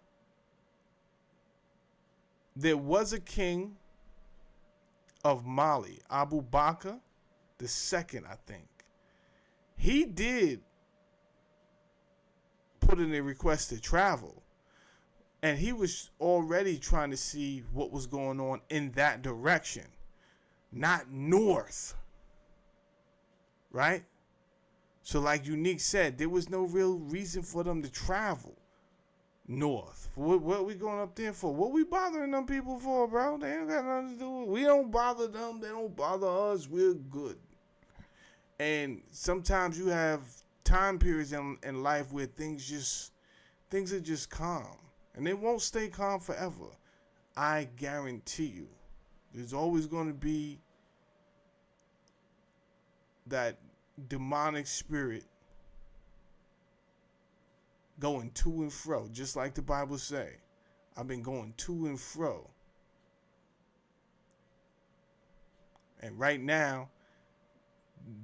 there was a king of Mali, Abu Bakr the second, I think. He did put in a request to travel, and he was already trying to see what was going on in that direction, not north, right? So like Unique said, there was no real reason for them to travel north. What are we going up there for? What we bothering them people for, bro? They ain't got nothing to do with it. We don't bother them. They don't bother us. We're good. And sometimes you have time periods in life where things are just calm. And they won't stay calm forever. I guarantee you. There's always going to be that demonic spirit going to and fro, just like the Bible say. I've been going to and fro. And right now,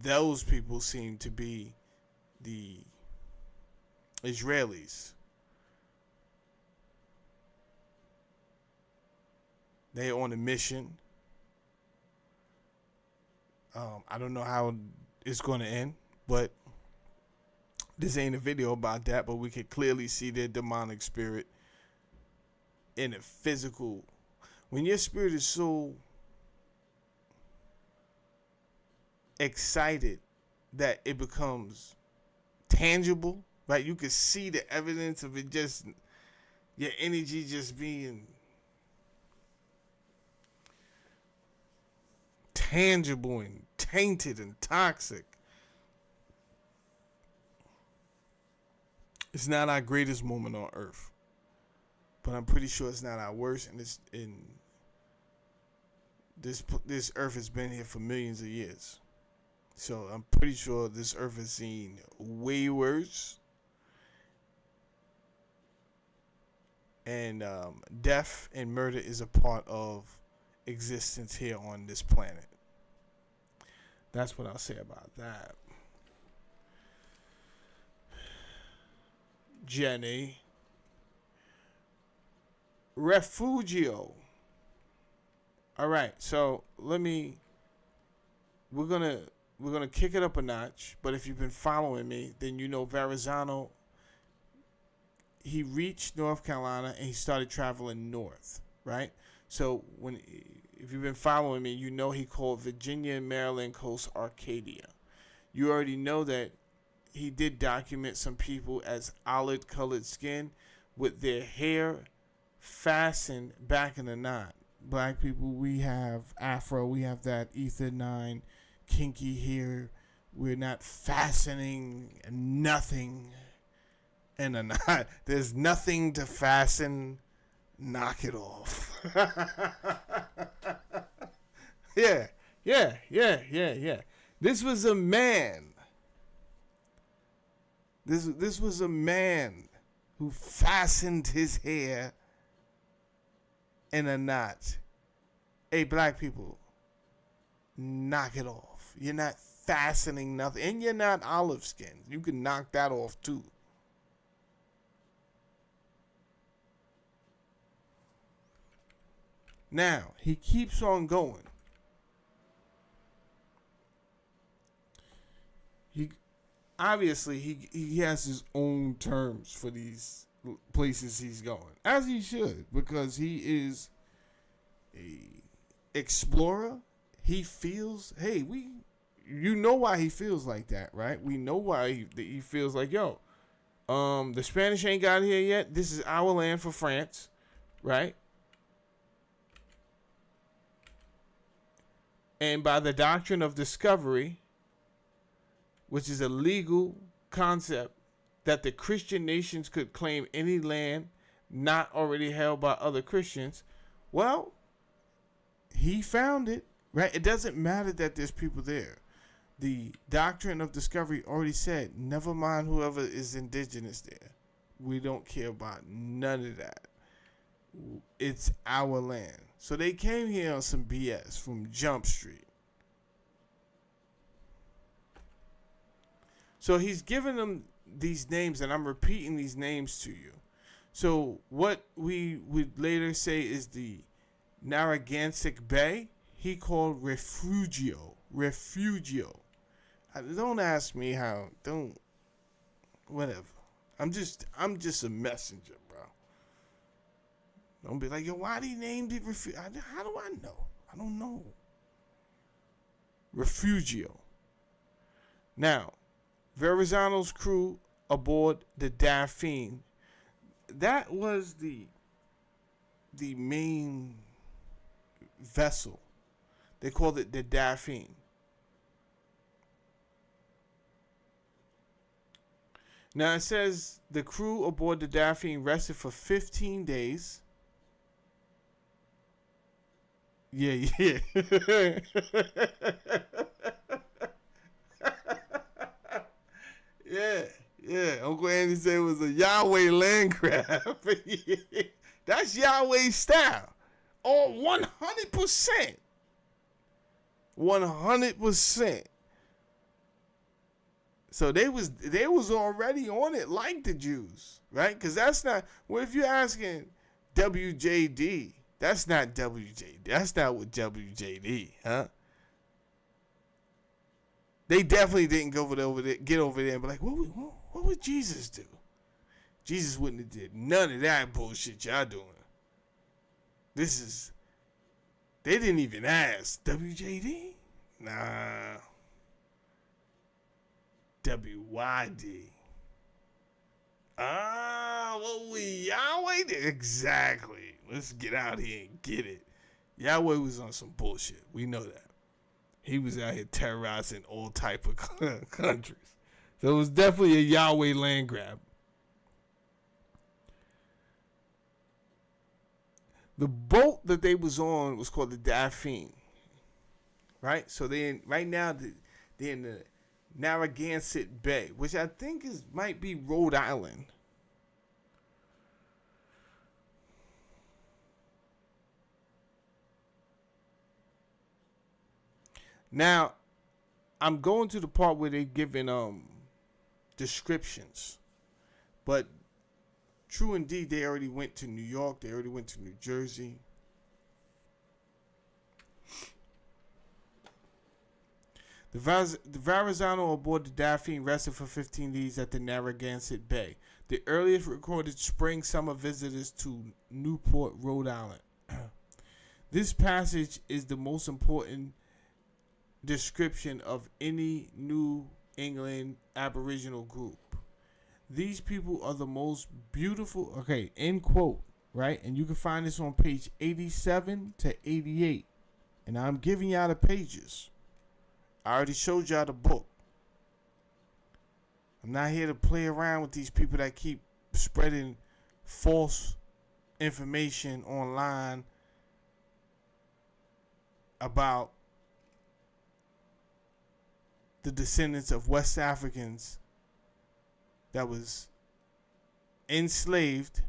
those people seem to be the Israelis. They're on a mission. I don't know how it's going to end, but this ain't a video about that, but we can clearly see their demonic spirit in a physical. When your spirit is so excited that it becomes tangible, right? You can see the evidence of it, just your energy just being tangible and tainted and toxic. It's not our greatest moment on earth, but I'm pretty sure it's not our worst. And it's in this earth has been here for millions of years, so I'm pretty sure this earth has seen way worse. And death and murder is a part of existence here on this planet. That's what I'll say about that. Jenny. Refugio. All right, so we're gonna kick it up a notch. But if you've been following me, then you know Verrazano. He reached North Carolina and he started traveling north, right? So if you've been following me, you know he called Virginia and Maryland coast Arcadia. You already know that he did document some people as olive-colored skin with their hair fastened back in a knot. Black people, we have afro, we have that ether 9 kinky hair. We're not fastening nothing in a knot. There's nothing to fasten. Knock it off. Yeah. This was a man. This was a man who fastened his hair in a knot. Hey, black people, knock it off. You're not fastening nothing, and you're not olive skin. You can knock that off too. Now, he keeps on going. He has his own terms for these places he's going, as he should, because he is a explorer. He feels, hey, you know why he feels like that, right? We know why he feels like, yo, the Spanish ain't got here yet. This is our land for France, right? And by the doctrine of discovery, which is a legal concept that the Christian nations could claim any land not already held by other Christians. Well, he found it, right? It doesn't matter that there's people there. The doctrine of discovery already said, never mind whoever is indigenous there. We don't care about none of that. It's our land. So they came here on some BS from Jump Street. So he's giving them these names, and I'm repeating these names to you. So what we would later say is the Narragansett Bay, he called Refugio. Don't ask me how. Don't. Whatever. I'm just a messenger, bro. Don't be like, yo, why did he name it Refugio? How do I know? I don't know. Refugio. Now, Verrazano's crew aboard the Dauphine. That was the main vessel. They called it the Dauphine. Now it says the crew aboard the Dauphine rested for 15 days. Yeah. Yeah. Uncle Andy said it was a Yahweh land grab. That's Yahweh style. Oh, 100%. 100%. So they was already on it like the Jews, right? Because that's not, well, if you're asking WJD, that's not WJD. That's not what WJD, huh? They definitely didn't get over there and be like, what would Jesus do? Jesus wouldn't have did none of that bullshit y'all doing. They didn't even ask. WJD? Nah. WYD. What we Yahweh did? Exactly. Let's get out here and get it. Yahweh was on some bullshit. We know that. He was out here terrorizing all type of countries. So it was definitely a Yahweh land grab. The boat that they was on was called the Dauphine. Right? So right now they're in the Narragansett Bay, which I think might be Rhode Island. Now, I'm going to the part where they're giving descriptions. But true indeed, they already went to New York, they already went to New Jersey. The Verrazano aboard the Dauphine rested for 15 days at the Narragansett Bay, the earliest recorded spring-summer visitors to Newport, Rhode Island. This passage is the most important description of any New England Aboriginal group. These people are the most beautiful, okay, end quote, right? And you can find this on page 87 to 88. And I'm giving y'all the pages. I already showed y'all the book. I'm not here to play around with these people that keep spreading false information online about the descendants of West Africans that was enslaved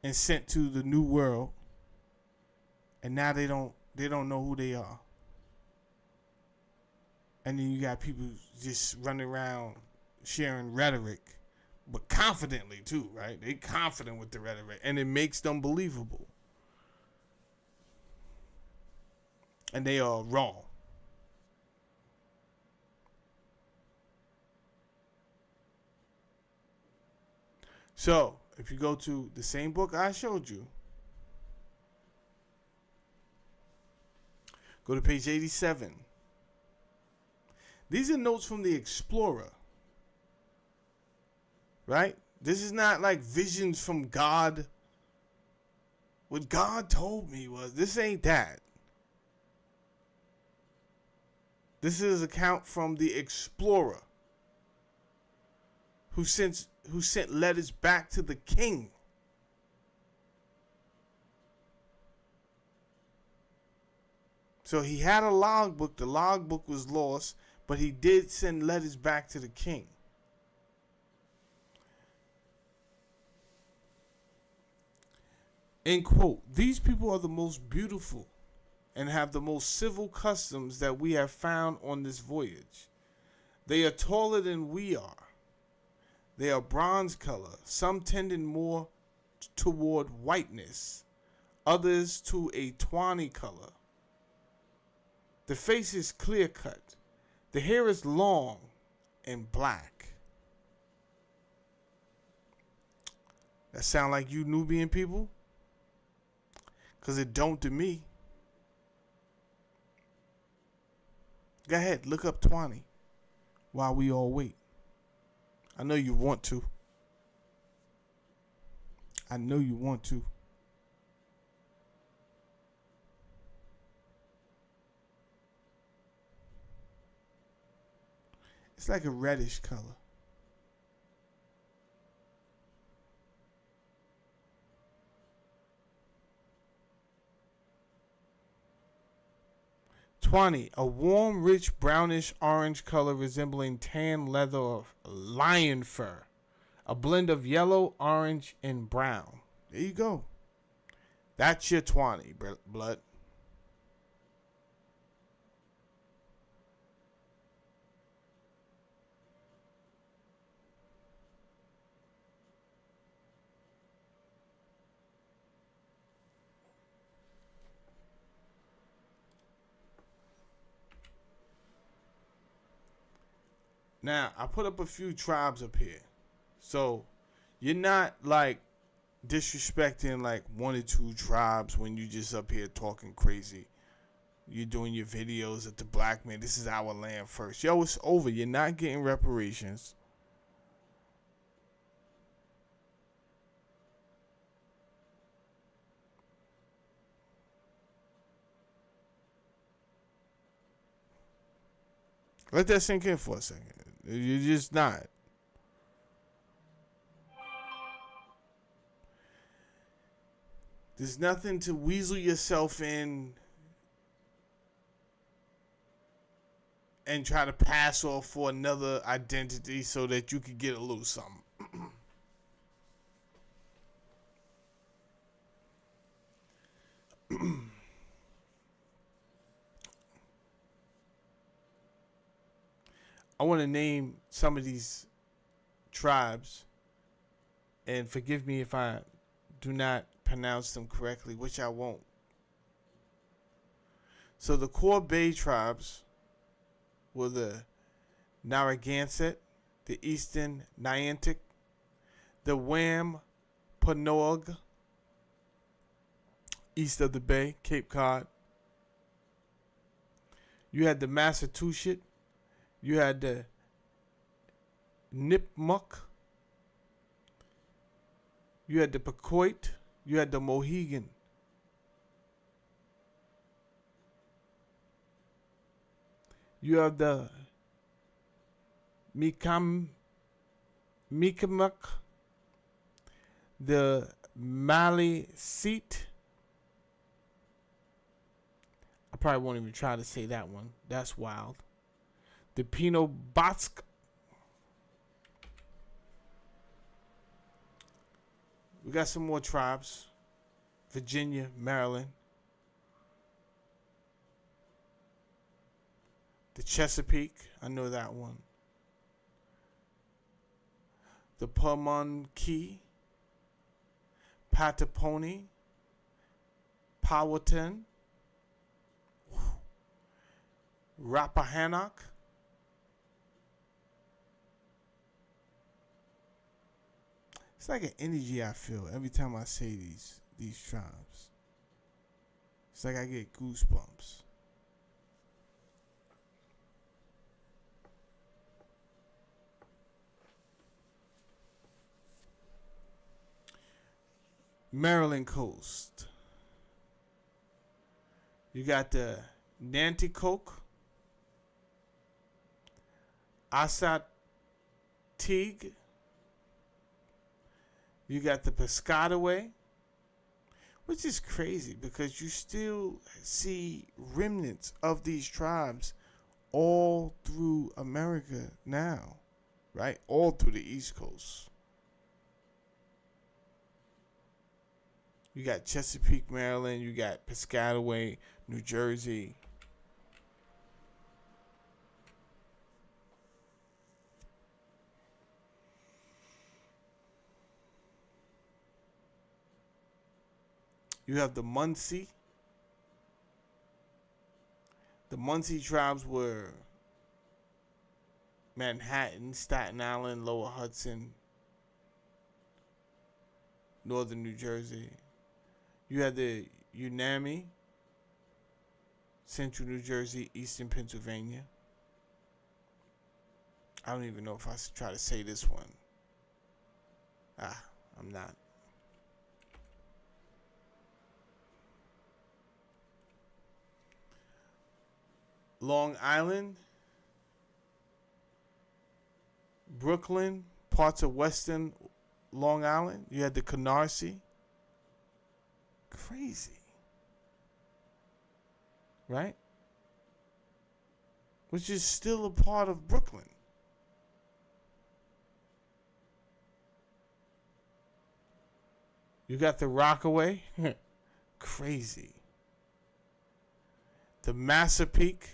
and sent to the New World, and now they don't know who they are. And then you got people just running around sharing rhetoric, but confidently too, right? They confident with the rhetoric, and it makes them believable. And they are wrong. So, if you go to the same book I showed you, go to page 87. These are notes from the Explorer, right? This is not like visions from God. What God told me was, this ain't that. This is an account from the Explorer. who sent letters back to the king. So he had a logbook. The logbook was lost, but he did send letters back to the king. End quote. These people are the most beautiful and have the most civil customs that we have found on this voyage. They are taller than we are. They are bronze color, some tending more toward whiteness, others to a tawny color. The face is clear cut. The hair is long and black. That sound like you Nubian people? Because it don't to me. Go ahead, look up Tawny while we all wait. I know you want to. I know you want to. It's like a reddish color. Tawny, a warm, rich, brownish orange color resembling tan leather or lion fur. A blend of yellow, orange, and brown. There you go. That's your Tawny, blood. Now, I put up a few tribes up here. So, you're not like disrespecting like one or two tribes when you just up here talking crazy. You're doing your videos at the black man. This is our land first. Yo, it's over. You're not getting reparations. Let that sink in for a second. You're just not. There's nothing to weasel yourself in and try to pass off for another identity so that you could get a little something. I want to name some of these tribes, and forgive me if I do not pronounce them correctly, which I won't. So the core Bay tribes were the Narragansett, the Eastern Niantic, the Wampanoag, east of the Bay, Cape Cod. You had the Massachusetts. You had the Nipmuc. You had the Pequot. You had the Mohegan. You have the Mi'kmaq, the Maliseet. I probably won't even try to say that one. That's wild. The Penobscot. We got some more tribes. Virginia, Maryland. The Chesapeake. I know that one. The Pamunkey. Patapony. Powhatan. Rappahannock. It's like an energy I feel every time I say these tribes. It's like I get goosebumps. Maryland coast. You got the Nanticoke, Assateague, You got the Piscataway, which is crazy because you still see remnants of these tribes all through America now, right? All through the East Coast. You got Chesapeake, Maryland. You got Piscataway, New Jersey. You have the Munsee. The Munsee tribes were Manhattan, Staten Island, Lower Hudson, Northern New Jersey. You had the Unami, Central New Jersey, Eastern Pennsylvania. I don't even know if I should try to say this one. I'm not. Long Island, Brooklyn, parts of Western Long Island. You had the Canarsie. Crazy. Right? Which is still a part of Brooklyn. You got the Rockaway. Crazy. The Massapequa.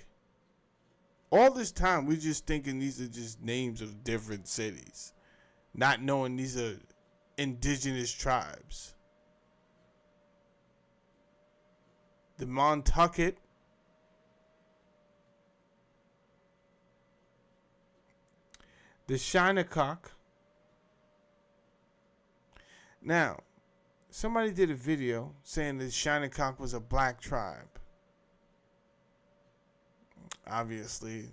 All this time, we're just thinking these are just names of different cities, not knowing these are indigenous tribes. The Montucket, the Shinnecock. Now, somebody did a video saying that Shinnecock was a black tribe. Obviously,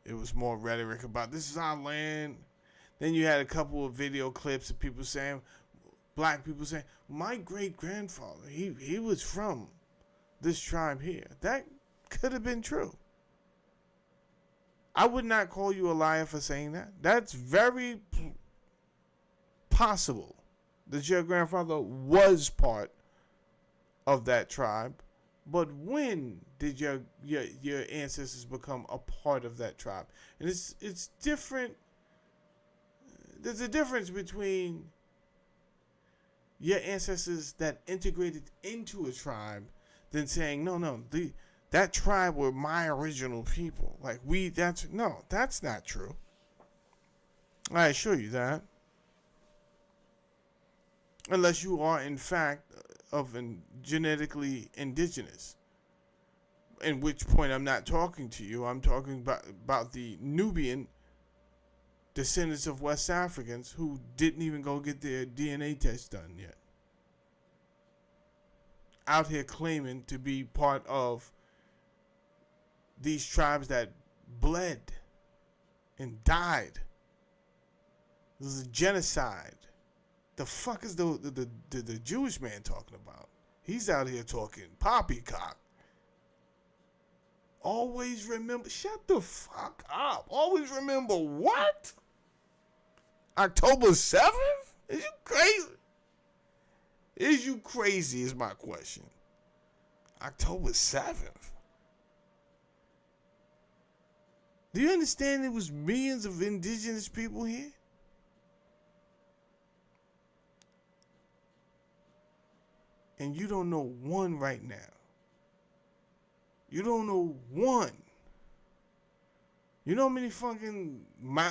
it was more rhetoric about this is our land. Then you had a couple of video clips of people saying, black people saying, my great-grandfather, he was from this tribe here. That could have been true. I would not call you a liar for saying that. That's very possible that your grandfather was part of that tribe. But when did your ancestors become a part of that tribe? And it's different. There's a difference between your ancestors that integrated into a tribe than saying, no, that tribe were my original people. Like that's not true. I assure you that. Unless you are in fact genetically indigenous. In which point I'm not talking to you. I'm talking about the Nubian descendants of West Africans who didn't even go get their DNA test done yet. Out here claiming to be part of these tribes that bled and died. This is a genocide. The fuck is the Jewish man talking about? He's out here talking poppycock. Always remember. Shut the fuck up. Always remember what? October 7th? Is you crazy? Is you crazy is my question. October 7th? Do you understand there was millions of indigenous people here? And you don't know one right now. You don't know one. You know how many fucking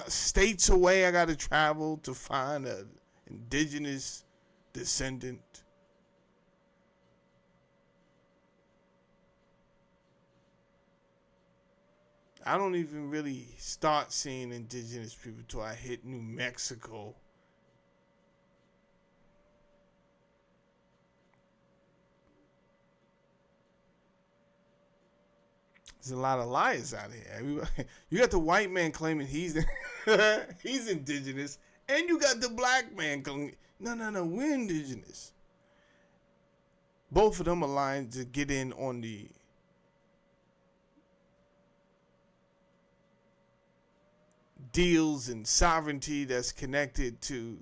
states away I gotta travel to find an indigenous descendant? I don't even really start seeing indigenous people till I hit New Mexico. There's a lot of liars out here. You got the white man claiming he's indigenous, and you got the black man claiming, no, we're indigenous. Both of them are lying to get in on the deals and sovereignty that's connected to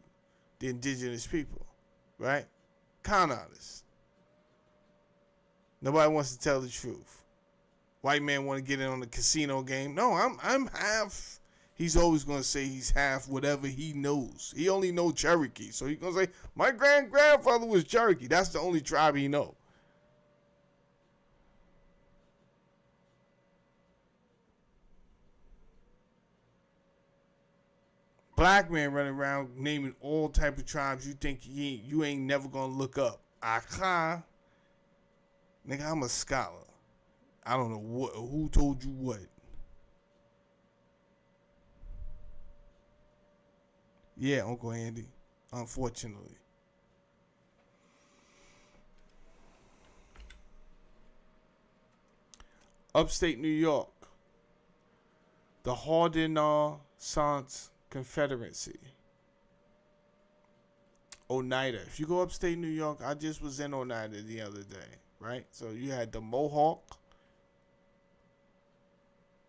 the indigenous people, right? Con artists. Nobody wants to tell the truth. White man want to get in on the casino game. No, I'm half. He's always going to say he's half whatever he knows. He only know Cherokee. So he's going to say, my grandfather was Cherokee. That's the only tribe he know. Black man running around naming all type of tribes you think you ain't never going to look up. Nigga, I'm a scholar. I don't know who told you what. Yeah, Uncle Andy, unfortunately. Upstate New York, the Haudenosaunee Confederacy. Oneida. If you go upstate New York, I just was in Oneida the other day, right? So you had the Mohawk,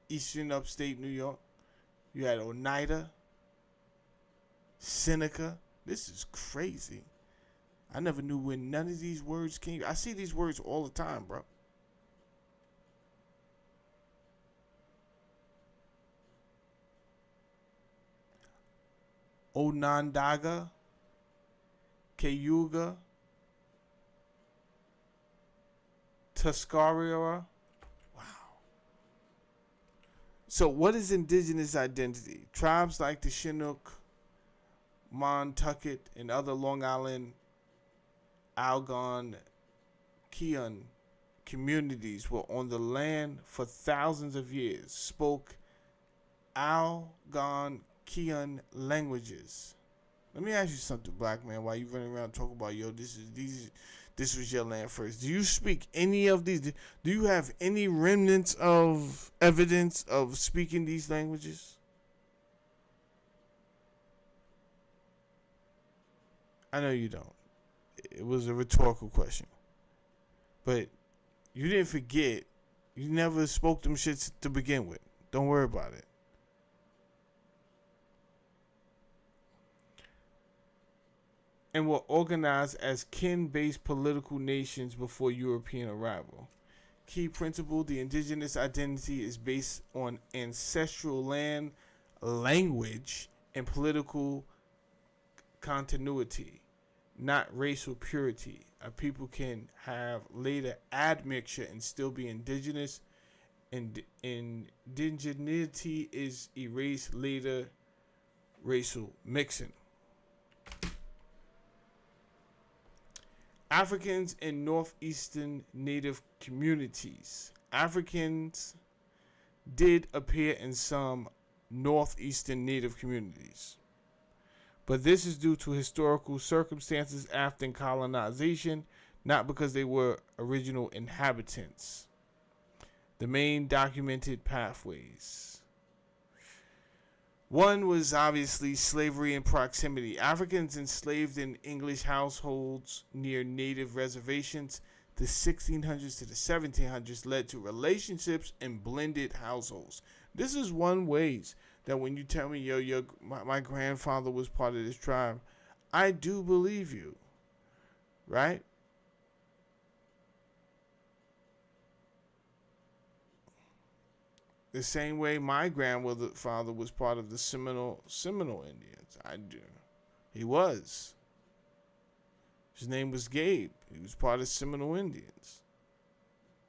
eastern upstate New York. You had Oneida, Seneca. This is crazy. I never knew where none of these words came. I see these words all the time, bro. Onondaga, Cayuga, Tuscarora. Wow. So what is indigenous identity? Tribes like the Chinook, Montucket, and other Long Island Algonquian communities were on the land for thousands of years, spoke Algonquian languages. Let me ask you something, black man, while you running around talking about, yo, this was your land first. Do you speak any of these? Do you have any remnants of evidence of speaking these languages? I know you don't. It was a rhetorical question. But you didn't forget. You never spoke them shits to begin with. Don't worry about it. And were organized as kin-based political nations before European arrival. Key principle, the indigenous identity is based on ancestral land, language, and political continuity, not racial purity. A people can have later admixture and still be indigenous. And indigeneity is erased later racial mixing. Africans in northeastern native communities. Africans did appear in some northeastern native communities, but this is due to historical circumstances after colonization, not because they were original inhabitants. The main documented pathways. One was obviously slavery and proximity. Africans enslaved in English households near native reservations. The 1600s to the 1700s led to relationships and blended households. This is one ways that when you tell me, yo, my grandfather was part of this tribe, I do believe you, right? The same way my grandfather was part of the Seminole Indians. I do. He was. His name was Gabe. He was part of Seminole Indians.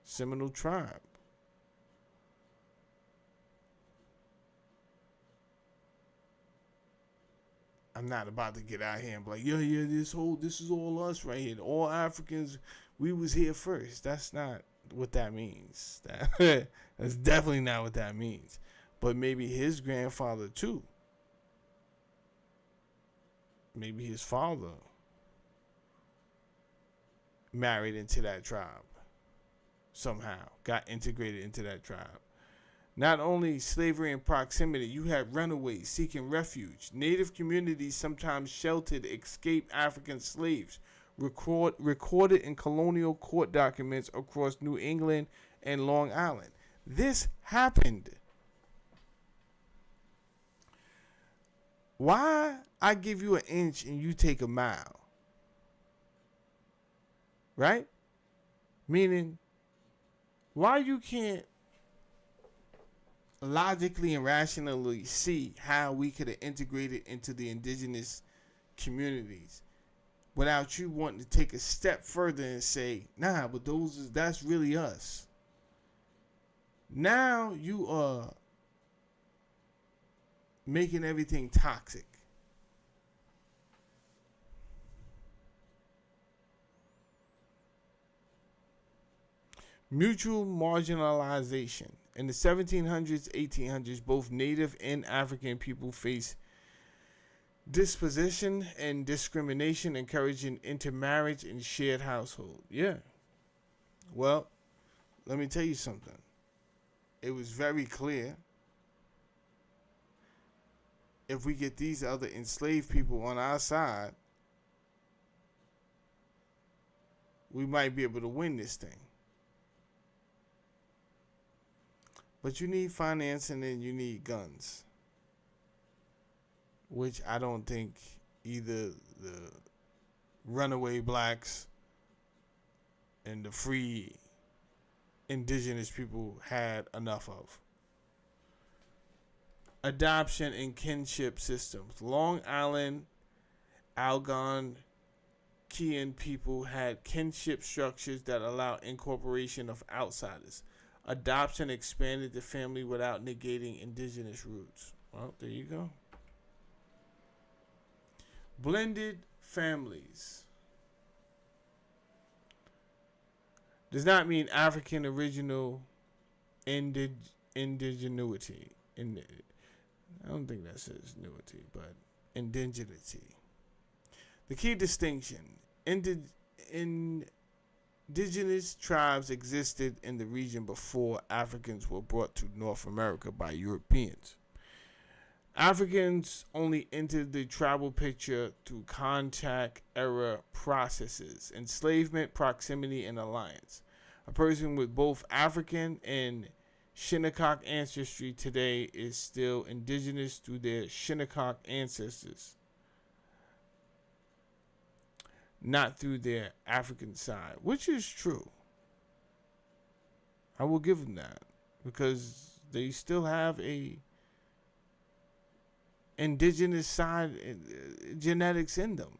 Seminole tribe. I'm not about to get out here and be like, yeah, this is all us right here. All Africans, we was here first. That's not what that means. That's definitely not what that means. But maybe his grandfather too. Maybe his father married into that tribe somehow, got integrated into that tribe. Not only slavery and proximity, you had runaways seeking refuge. Native communities sometimes sheltered escaped African slaves, recorded in colonial court documents across New England and Long Island. This happened. Why I give you an inch and you take a mile? Right? Meaning, why you can't logically and rationally see how we could have integrated into the indigenous communities without you wanting to take a step further and say, nah, but that's really us. Now you are making everything toxic. Mutual marginalization. In the 1700s, 1800s, both Native and African people faced dispossession and discrimination, encouraging intermarriage and shared household. Yeah. Well, let me tell you something. It was very clear if we get these other enslaved people on our side, we might be able to win this thing. But you need financing and you need guns, which I don't think either the runaway blacks and the free indigenous people had enough of. Adoption and kinship systems. Long Island Algonquian people had kinship structures that allow incorporation of outsiders. Adoption expanded the family without negating indigenous roots. Well, there you go. Blended families does not mean African original indigenuity. I don't think that says nuity, but indigeneity. The key distinction: indigenous tribes existed in the region before Africans were brought to North America by Europeans. Africans only entered the tribal picture through contact era processes, enslavement, proximity, and alliance. A person with both African and Shinnecock ancestry today is still indigenous through their Shinnecock ancestors, not through their African side, which is true. I will give them that because they still have a indigenous side genetics in them.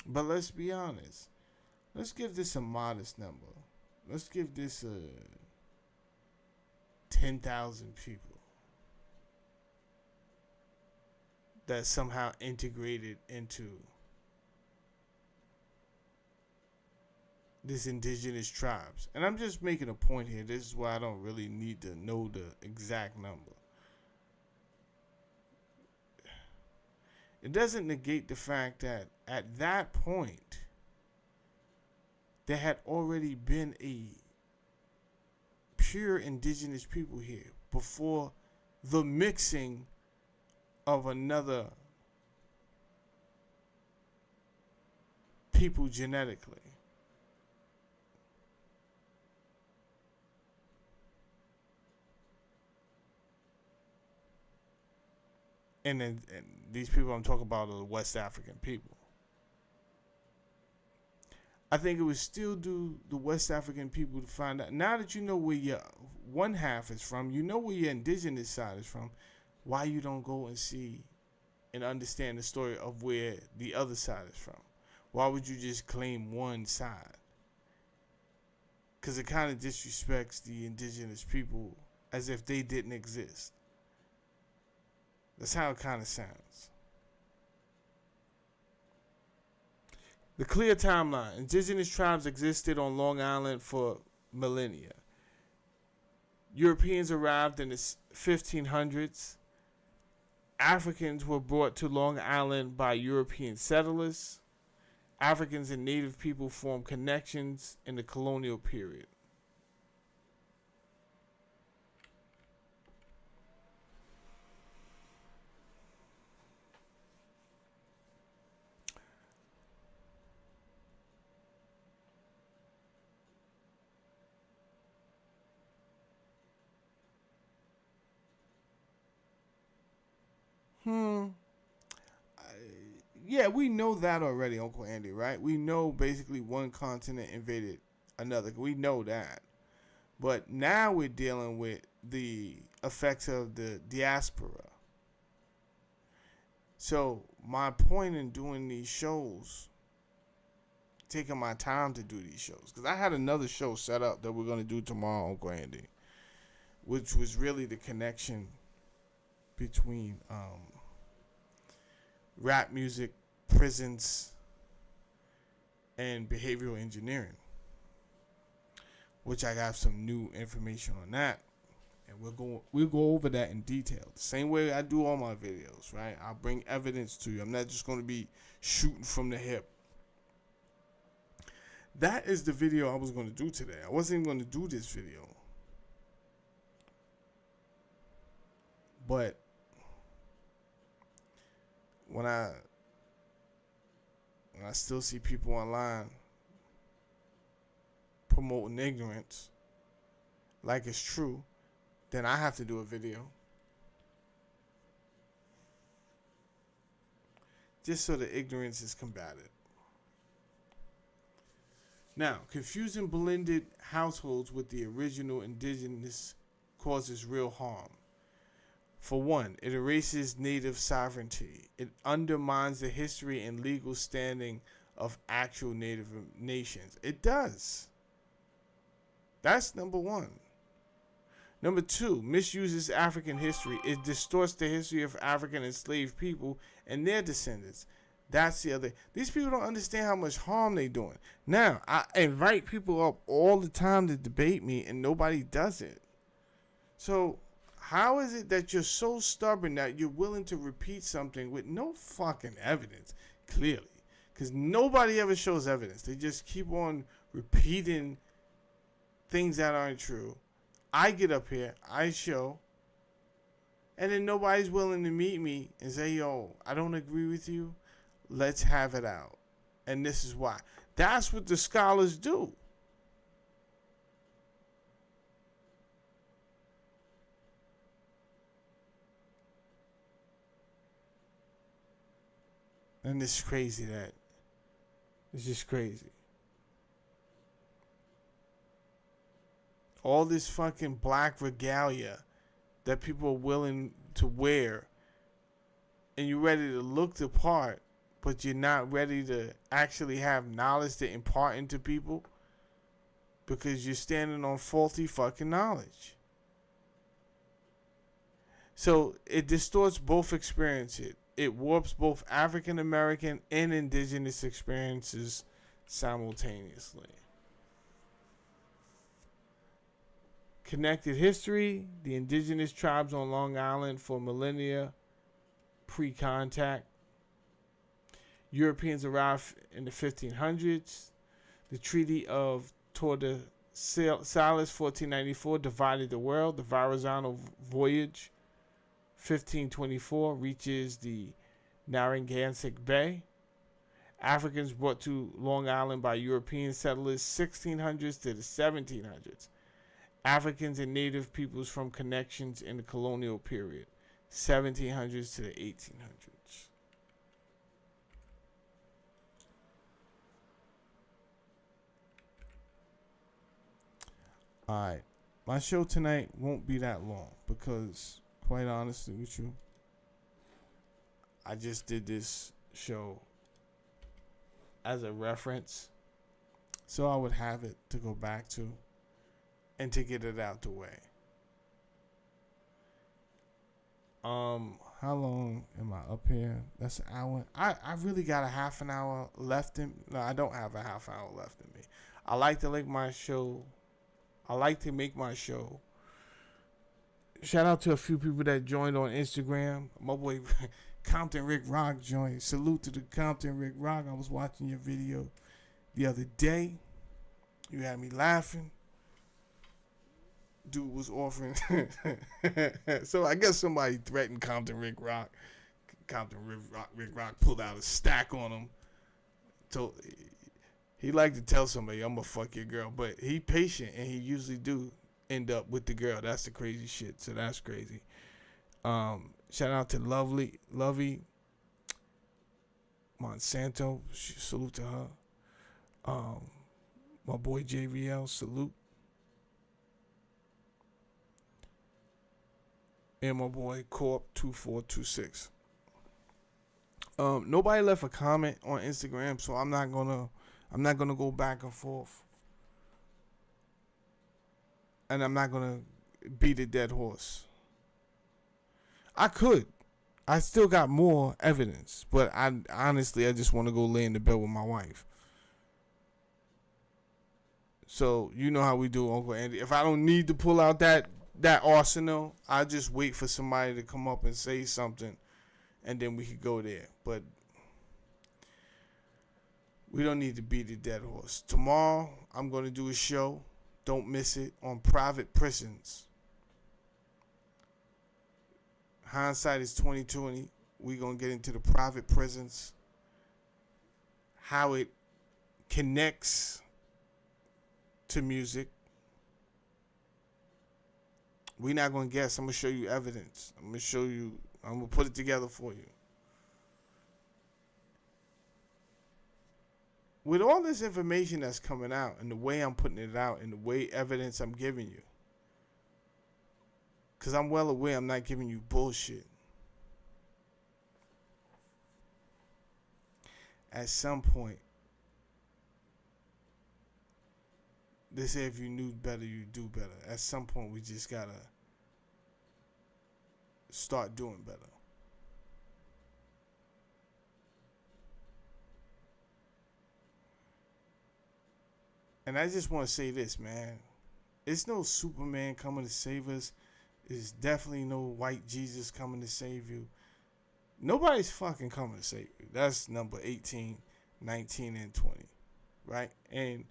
But let's be honest. Let's give this a modest number. Let's give this 10,000 people that somehow integrated into this indigenous tribes. And I'm just making a point here. This is why I don't really need to know the exact number. It doesn't negate the fact that at that point, there had already been a pure indigenous people here before the mixing of another people genetically. And these people I'm talking about are the West African people. I think it would still do the West African people to find out. Now that you know where your one half is from, you know where your indigenous side is from, why you don't go and see and understand the story of where the other side is from? Why would you just claim one side? Because it kind of disrespects the indigenous people as if they didn't exist. That's how it kind of sounds. The clear timeline. Indigenous tribes existed on Long Island for millennia. Europeans arrived in the 1500s. Africans were brought to Long Island by European settlers. Africans and native people formed connections in the colonial period. Hmm. Yeah, we know that already, Uncle Andy, right? We know basically one continent invaded another. We know that. But now we're dealing with the effects of the diaspora. So my point in doing these shows, taking my time to do these shows, because I had another show set up that we're going to do tomorrow, Uncle Andy, which was really the connection between rap music, prisons, and behavioral engineering, which I got some new information on that, and we'll go over that in detail. The same way I do all my videos, right? I'll bring evidence to you. I'm not just going to be shooting from the hip. That is the video I was going to do today. I wasn't even going to do this video, but when I still see people online promoting ignorance like it's true, then I have to do a video. Just so the ignorance is combated. Now, confusing blended households with the original indigenous causes real harm. For one, it erases native sovereignty. It undermines the history and legal standing of actual native nations. It does. That's number one. Number two, misuses African history. It distorts the history of African enslaved people and their descendants. That's the other. These people don't understand how much harm they're doing. Now, I invite people up all the time to debate me, and nobody does it. So, how is it that you're so stubborn that you're willing to repeat something with no fucking evidence, clearly? Because nobody ever shows evidence. They just keep on repeating things that aren't true. I get up here, I show, and then nobody's willing to meet me and say, yo, I don't agree with you. Let's have it out. And this is why. That's what the scholars do. And it's crazy that it's just crazy. All this fucking black regalia that people are willing to wear, and you're ready to look the part, but you're not ready to actually have knowledge to impart into people because you're standing on faulty fucking knowledge. So it distorts both experiences. It warps both African American and indigenous experiences simultaneously. Connected history: the indigenous tribes on Long Island for millennia pre-contact. Europeans arrived in the 1500s. The Treaty of Tordesillas, 1494, divided the world. The Verrazano Voyage, 1524, reaches the Narragansett Bay. Africans brought to Long Island by European settlers, 1600s to the 1700s. Africans and native peoples from connections in the colonial period, 1700s to the 1800s. Alright, my show tonight won't be that long because, quite honestly with you, I just did this show as a reference so I would have it to go back to and to get it out the way. How long am I up here? That's an hour. I really got a half an hour left in. No, I don't have a half hour left in me. I like to make my show. Shout out to a few people that joined on Instagram. My boy Compton Rick Rock joined. Salute to the Compton Rick Rock. I was watching your video the other day. You had me laughing. Dude was offering. So I guess somebody threatened Compton Rick Rock. Compton Rick Rock pulled out a stack on him. He liked to tell somebody, I'm gonna fuck your girl, but he patient and he usually do end up with the girl. That's the crazy shit. So that's crazy. Shout out to Lovey Monsanto. Salute to her. My boy JVL, salute. And my boy Corp2426. Nobody left a comment on Instagram, so I'm not gonna go back and forth. And I'm not gonna beat a dead horse. I could. I still got more evidence, but I just want to go lay in the bed with my wife. So you know how we do, Uncle Andy. If I don't need to pull out that arsenal, I just wait for somebody to come up and say something, and then we could go there. But we don't need to beat a dead horse. Tomorrow, I'm going to do a show. Don't miss it, on private prisons. Hindsight is 2020. We're going to get into the private prisons, how it connects to music. We're not going to guess. I'm going to show you evidence. I'm going to put it together for you. With all this information that's coming out and the way I'm putting it out and the way evidence I'm giving you, because I'm well aware I'm not giving you bullshit. At some point, they say if you knew better, you do better. At some point, we just got to start doing better. And I just want to say this, man. It's no Superman coming to save us. It's definitely no white Jesus coming to save you. Nobody's fucking coming to save you. That's number 18, 19, and 20. Right? And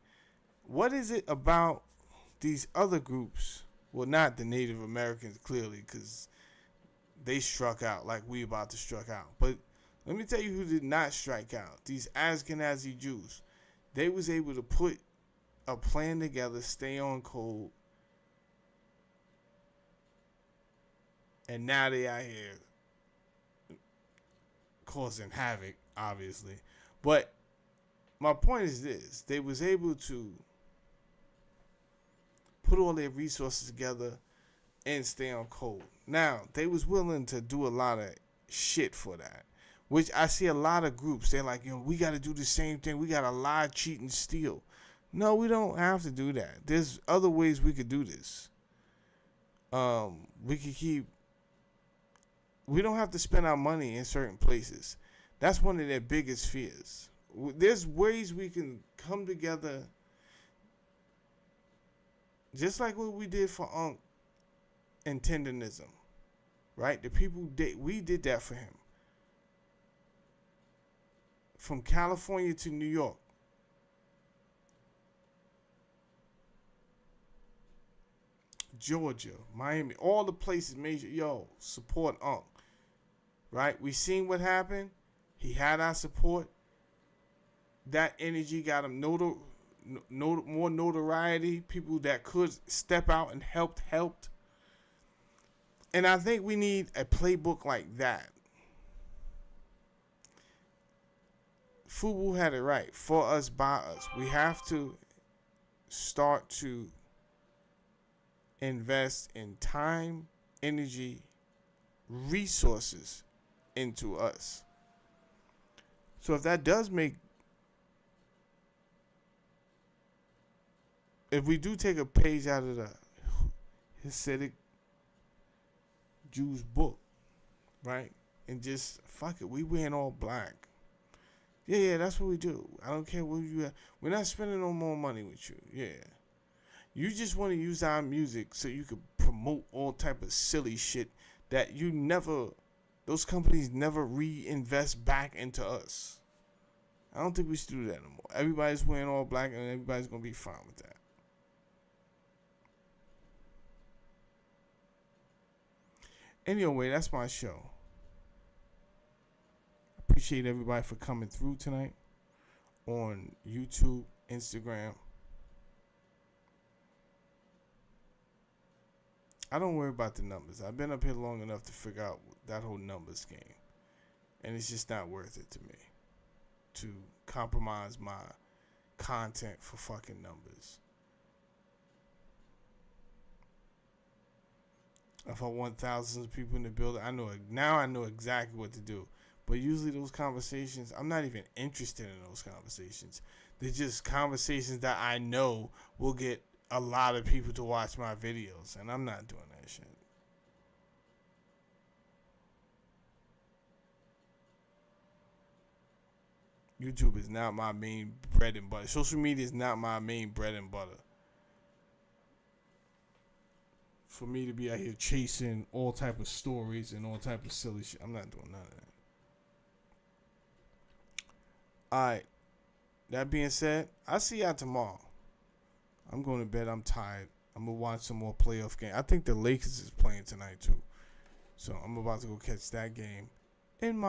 what is it about these other groups? Well, not the Native Americans, clearly, because they struck out like we about to strike out. But let me tell you who did not strike out. These Ashkenazi Jews. They was able to put a plan together, stay on code, and now they out here causing havoc, obviously. But my point is this: they was able to put all their resources together and stay on code. Now, they was willing to do a lot of shit for that, which I see a lot of groups. They're like, we got to do the same thing. We got to lie, cheat, and steal. No, we don't have to do that. There's other ways we could do this. We don't have to spend our money in certain places. That's one of their biggest fears. There's ways we can come together, just like what we did for Unc and Tendenism, right? The people we did that for him. From California to New York. Georgia, Miami, all the places, major, support Unc. Right? We seen what happened. He had our support. That energy got him more notoriety. People that could step out and helped. And I think we need a playbook like that. Fubu had it right. For us, by us. We have to start to invest in time, energy, resources into us. So if that does if we do take a page out of the Hasidic Jews book, right, and just fuck it, we wearing all black. Yeah, that's what we do. I don't care where you at. We're not spending no more money with you. Yeah. You just want to use our music so you could promote all type of silly shit that those companies never reinvest back into us. I don't think we should do that anymore. Everybody's wearing all black and everybody's going to be fine with that. Anyway, that's my show. Appreciate everybody for coming through tonight on YouTube, Instagram. I don't worry about the numbers. I've been up here long enough to figure out that whole numbers game. And it's just not worth it to me to compromise my content for fucking numbers. If I want thousands of people in the building, I know exactly what to do. But usually those conversations, I'm not even interested in those conversations. They're just conversations that I know will get a lot of people to watch my videos, and I'm not doing that shit. YouTube is not my main bread and butter. Social media is not my main bread and butter. For me to be out here chasing all type of stories and all type of silly shit, I'm not doing none of that. Alright, that being said, I'll see y'all tomorrow. I'm going to bed. I'm tired. I'm going to watch some more playoff game. I think the Lakers is playing tonight too. So I'm about to go catch that game in my